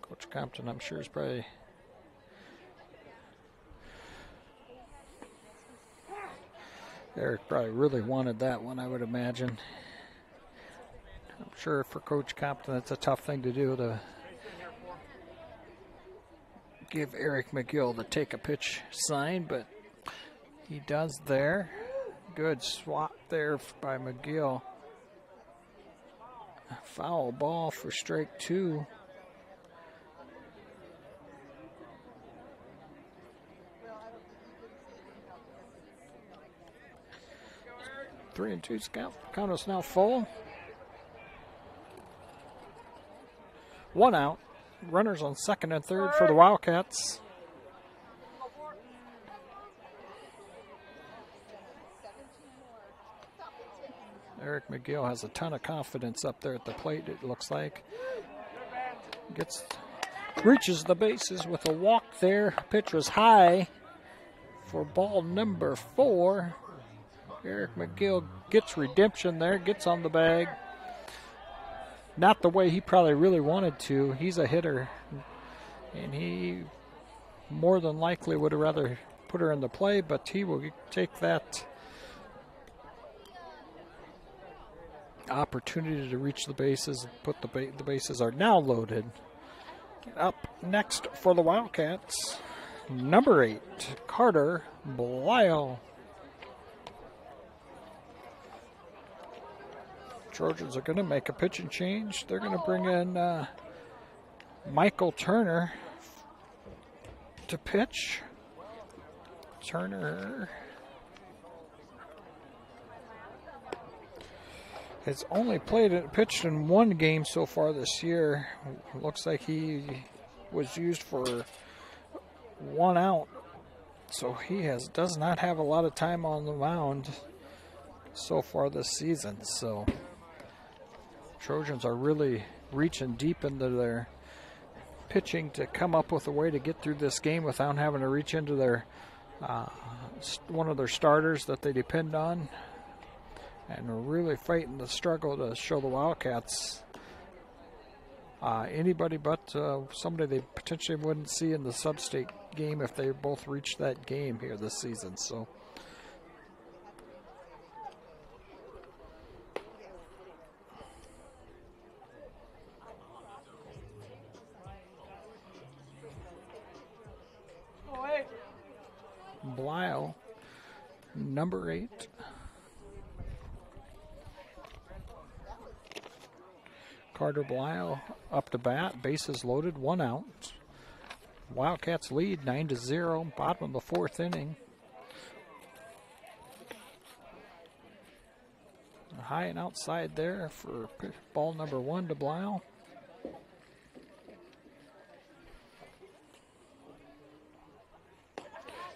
Coach Compton, I'm sure, is probably Eric probably really wanted that one, I would imagine. I'm sure for Coach Compton, that's a tough thing to do, to give Eric McGill the take a pitch sign, but he does there. Good swap there by McGill. Foul ball for strike 2. Three and 2 count is now full. 1 out. Runners on second and third for the Wildcats. Eric McGill has a ton of confidence up there at the plate, it looks like. Reaches the bases with a walk there. Pitch was high for ball number 4. Eric McGill gets redemption there, gets on the bag. Not the way he probably really wanted to. He's a hitter, and he more than likely would have rather put her in the play, but he will take that opportunity to reach the bases. The bases are now loaded. Up next for the Wildcats, number 8, Carter Blyle. Trojans are going to make a pitching change. They're going to bring in Michael Turner to pitch. Turner has only pitched in 1 game so far this year. Looks like he was used for 1 out, so he does not have a lot of time on the mound so far this season. So Trojans are really reaching deep into their pitching to come up with a way to get through this game without having to reach into their one of their starters that they depend on. and really fighting the struggle to show the Wildcats anybody but somebody they potentially wouldn't see in the sub-state game if they both reached that game here this season. So Blyle, number 8. Carter Blyle up to bat, bases loaded, 1 out. Wildcats lead 9-0, bottom of the 4th inning. High and outside there for ball number 1 to Blyle.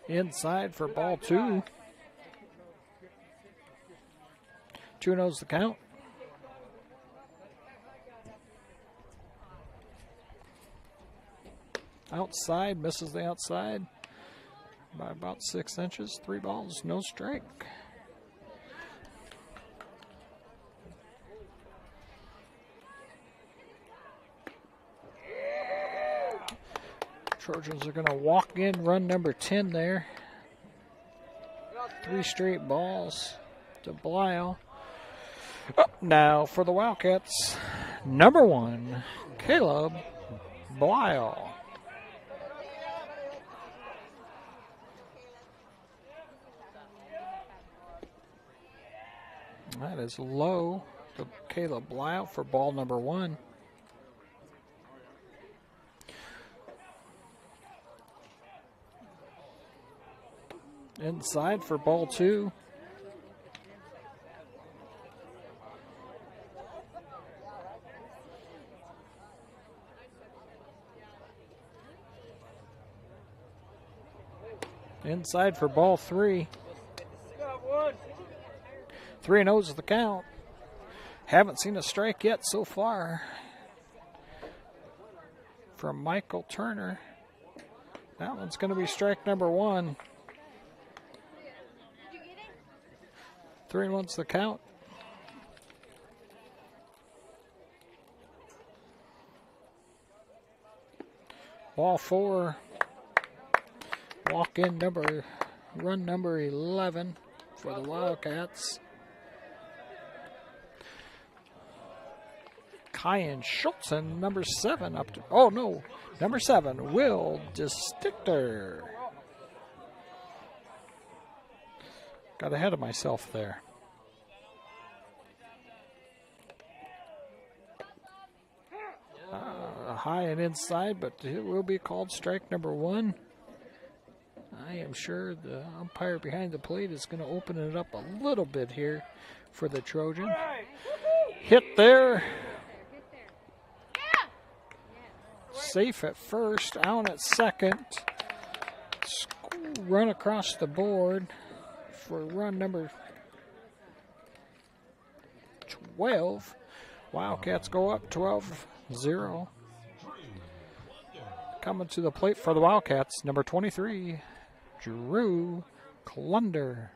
Inside for ball 2. 2-0's the count. Outside, misses the outside by about 6 inches. 3 balls, no strike. Trojans are going to walk in, run number 10 there. 3 straight balls to Blyle. Up now for the Wildcats, number 1, Caleb Blyle. That is low to Caleb Blyle for ball number 1. Inside for ball 2. Inside for ball 3. 3-0's the count. Haven't seen a strike yet so far from Michael Turner. That one's going to be strike number 1. 3-1's the count. Ball 4. Walk in run number 11 for the Wildcats. Kyan Schultzen, number 7 up to, oh no, number 7, Will Distichter. Got ahead of myself there. High and inside, but it will be called strike number 1. I am sure the umpire behind the plate is going to open it up a little bit here for the Trojan. Hit there. Safe at first, out at second. Run across the board for run number 12. Wildcats go up 12-0. Coming to the plate for the Wildcats, number 23, Drew Klunder.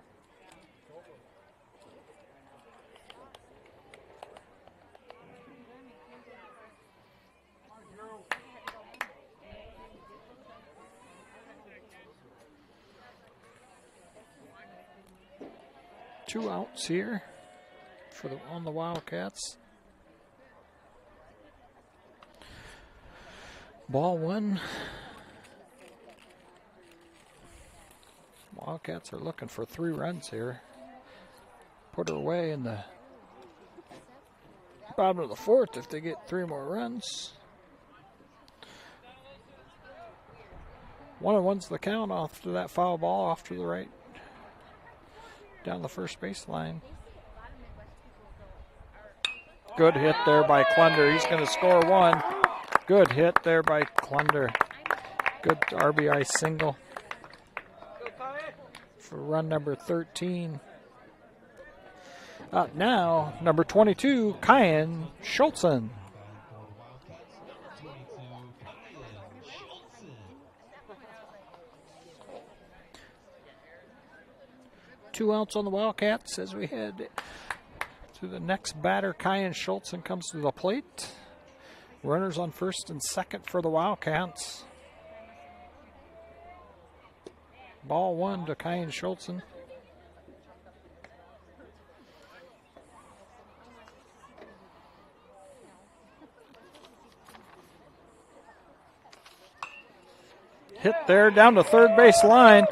Two outs here on the Wildcats. Ball 1. Wildcats are looking for 3 runs here. Put her away in the bottom of the 4th if they get 3 more runs. 1-1's the count after that foul ball off to the right. Down the first baseline. Good hit there by Klunder. He's going to score 1. Good hit there by Klunder. Good RBI single for run number 13. Up now, number 22, Kyan Schultzen. Two outs on the Wildcats as we head To the next batter, Kyan Schultzen comes to the plate. Runners on first and second for the Wildcats. Ball one to Kyan Schultzen. Hit there down the third base line.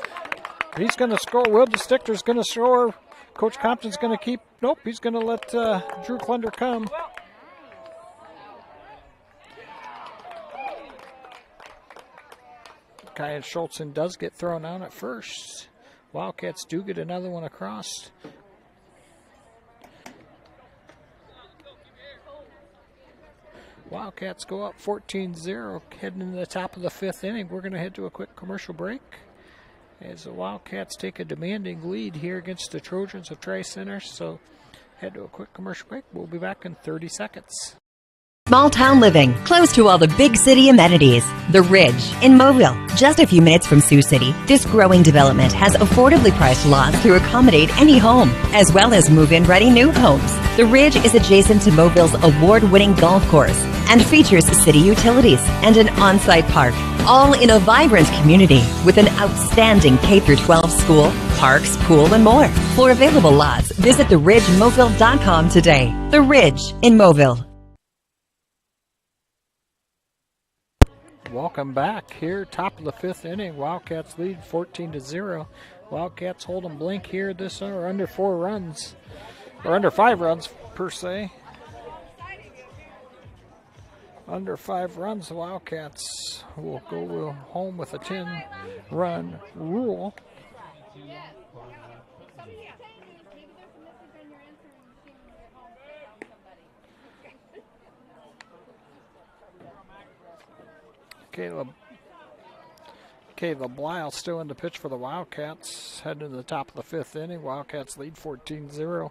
He's going to score. Will DeStichter's going to score. Coach Compton's going to keep. Nope, he's going to let Drew Klender come. Kyan Schultzen does get thrown out at first. Wildcats do get another one across. Wildcats go up 14-0, heading into the top of the fifth inning. We're going to head to a quick commercial break as the Wildcats take a demanding lead here against the Trojans of Tri-Center. So head to a quick commercial break. We'll be back in 30 seconds. Small town living, close to all the big city amenities. The Ridge in Mobile, just a few minutes from Sioux City. This growing development has affordably priced lots to accommodate any home, as well as move-in ready new homes. The Ridge is adjacent to Mobille's award-winning golf course and features city utilities and an on-site park, all in a vibrant community with an outstanding K-12 school, parks, pool, and more. For available lots, visit theridgemobile.com today. The Ridge in Mobile. Welcome back here, top of the fifth inning. Wildcats lead 14-0. Wildcats hold them blank here. This are under 4 runs, or under 5 runs per se. Under 5 runs, the Wildcats will go home with a 10-run rule. Caleb Lyle still in the pitch for the Wildcats. Heading to the top of the fifth inning. Wildcats lead 14-0.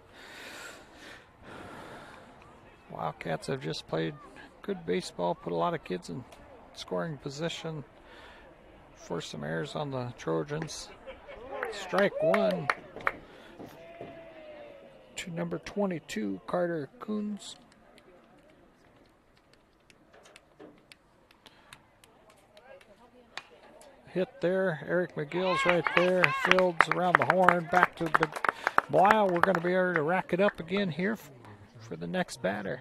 Wildcats have just played good baseball, put a lot of kids in scoring position, forced some errors on the Trojans. Strike one to number 22, Carter Coons. Hit there. Eric McGill's right there. Fields around the horn. Back to the Blau. We're going to be able to rack it up again here for the next batter.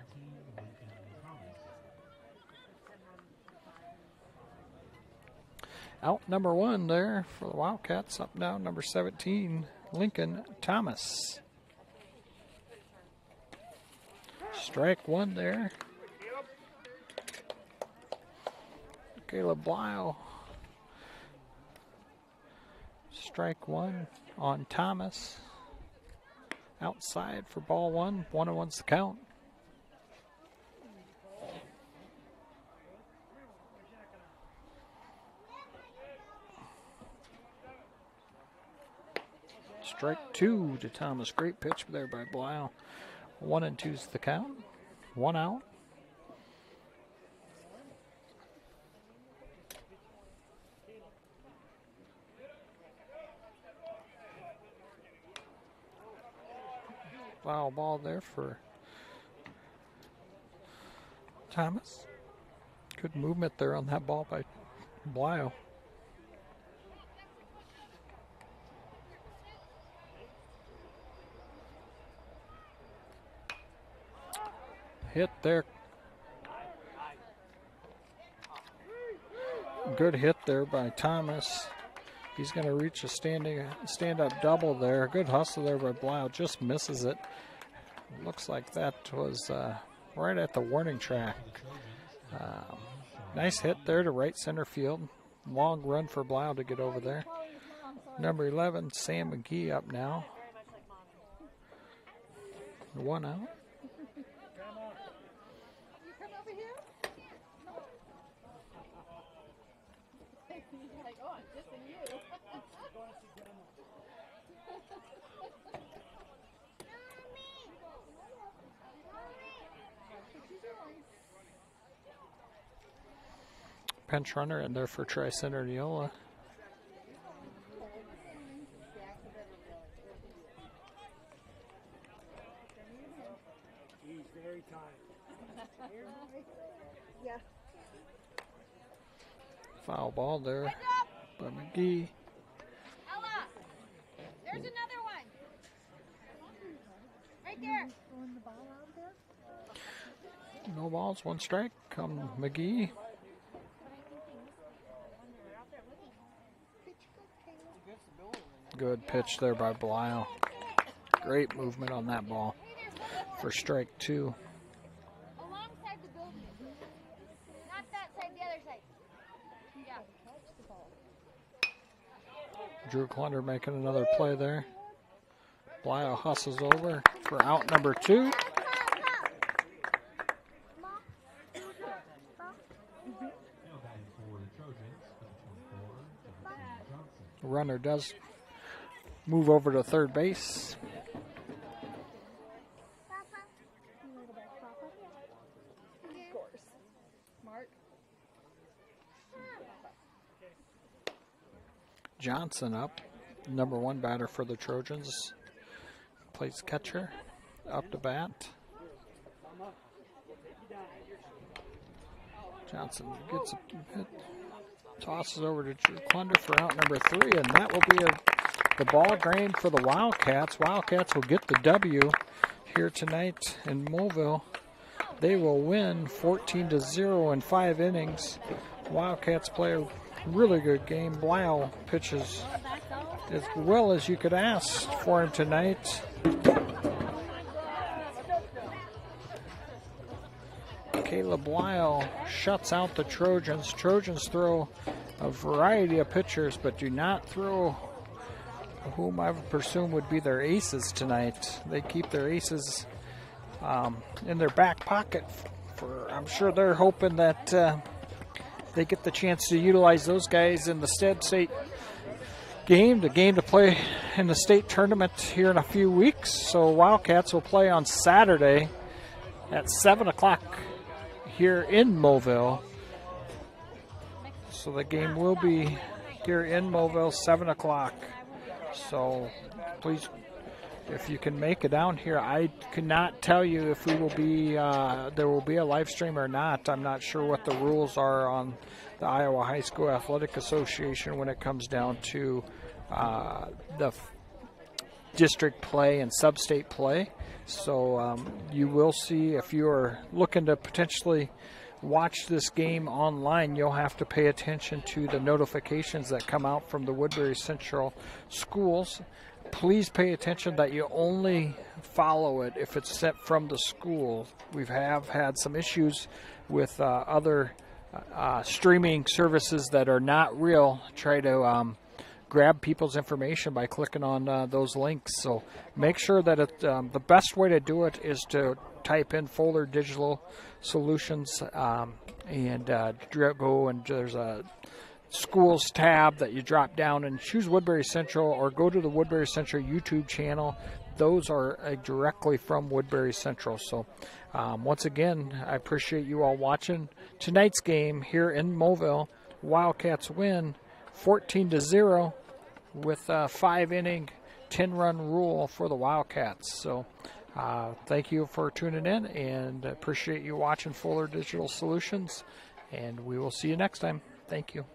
Out number 1 there for the Wildcats. Up now number 17, Lincoln Thomas. Strike one there. Caleb Blau. Strike one on Thomas. Outside for ball one. 1-1's the count. Strike two to Thomas. Great pitch there by Blau. 1-2's the count. 1 out. Foul ball there for Thomas. Good movement there on that ball by Blau. Hit there. Good hit there by Thomas. He's going to reach a stand-up double there. Good hustle there by Blau. Just misses it. Looks like that was right at the warning track. Nice hit there to right center field. Long run for Blau to get over there. Number 11, Sam McGee up now. 1 out. Pinch runner in there for Tri-Center Neola. very tired. Yeah. Foul ball there by McGee. Ella, there's another one. Right there. No balls, one strike. Come McGee. Good pitch there by Blisle. Great movement on that ball for strike 2. Alongside the building. Not that side, the other side. Yeah. Drew Clunder making another play there. Blisle hustles over for out number 2. The runner does move over to third base. Johnson up, number 1 batter for the Trojans. Plays catcher, up to bat. Johnson gets a hit, tosses over to Drew Clunder for out number 3, and that will be the ball game for the Wildcats. Wildcats will get the W here tonight in Mobile. They will win 14-0 in 5 innings. Wildcats play a really good game. Blisle pitches as well as you could ask for him tonight. Caleb Blisle shuts out the Trojans. Trojans throw a variety of pitchers, but do not throw whom I would presume would be their aces tonight. They keep their aces in their back pocket. I'm sure they're hoping that they get the chance to utilize those guys in the state game, the game to play in the state tournament here in a few weeks. So Wildcats will play on Saturday at 7 o'clock here in Mobile. So the game will be here in Mobile, 7 o'clock. So please, if you can make it down here, I cannot tell you if we will be there will be a live stream or not. I'm not sure what the rules are on the Iowa High School Athletic Association when it comes down to the district play and sub-state play. So you will see, if you are looking to potentially watch this game online, you'll have to pay attention to the notifications that come out from the Woodbury Central schools. Please pay attention that you only follow it if it's sent from the school. We have had some issues with other streaming services that are not real try to grab people's information by clicking on those links. So make sure that the best way to do it is to type in Fuller Digital Solutions and go, and there's a schools tab that you drop down and choose Woodbury Central, or go to the Woodbury Central YouTube channel. Those are directly from Woodbury Central. So once again, I appreciate you all watching tonight's game here in Mobile. Wildcats win 14-0 with a 5-inning, 10-run rule for the Wildcats. So thank you for tuning in, and appreciate you watching Fuller Digital Solutions, and we will see you next time. Thank you.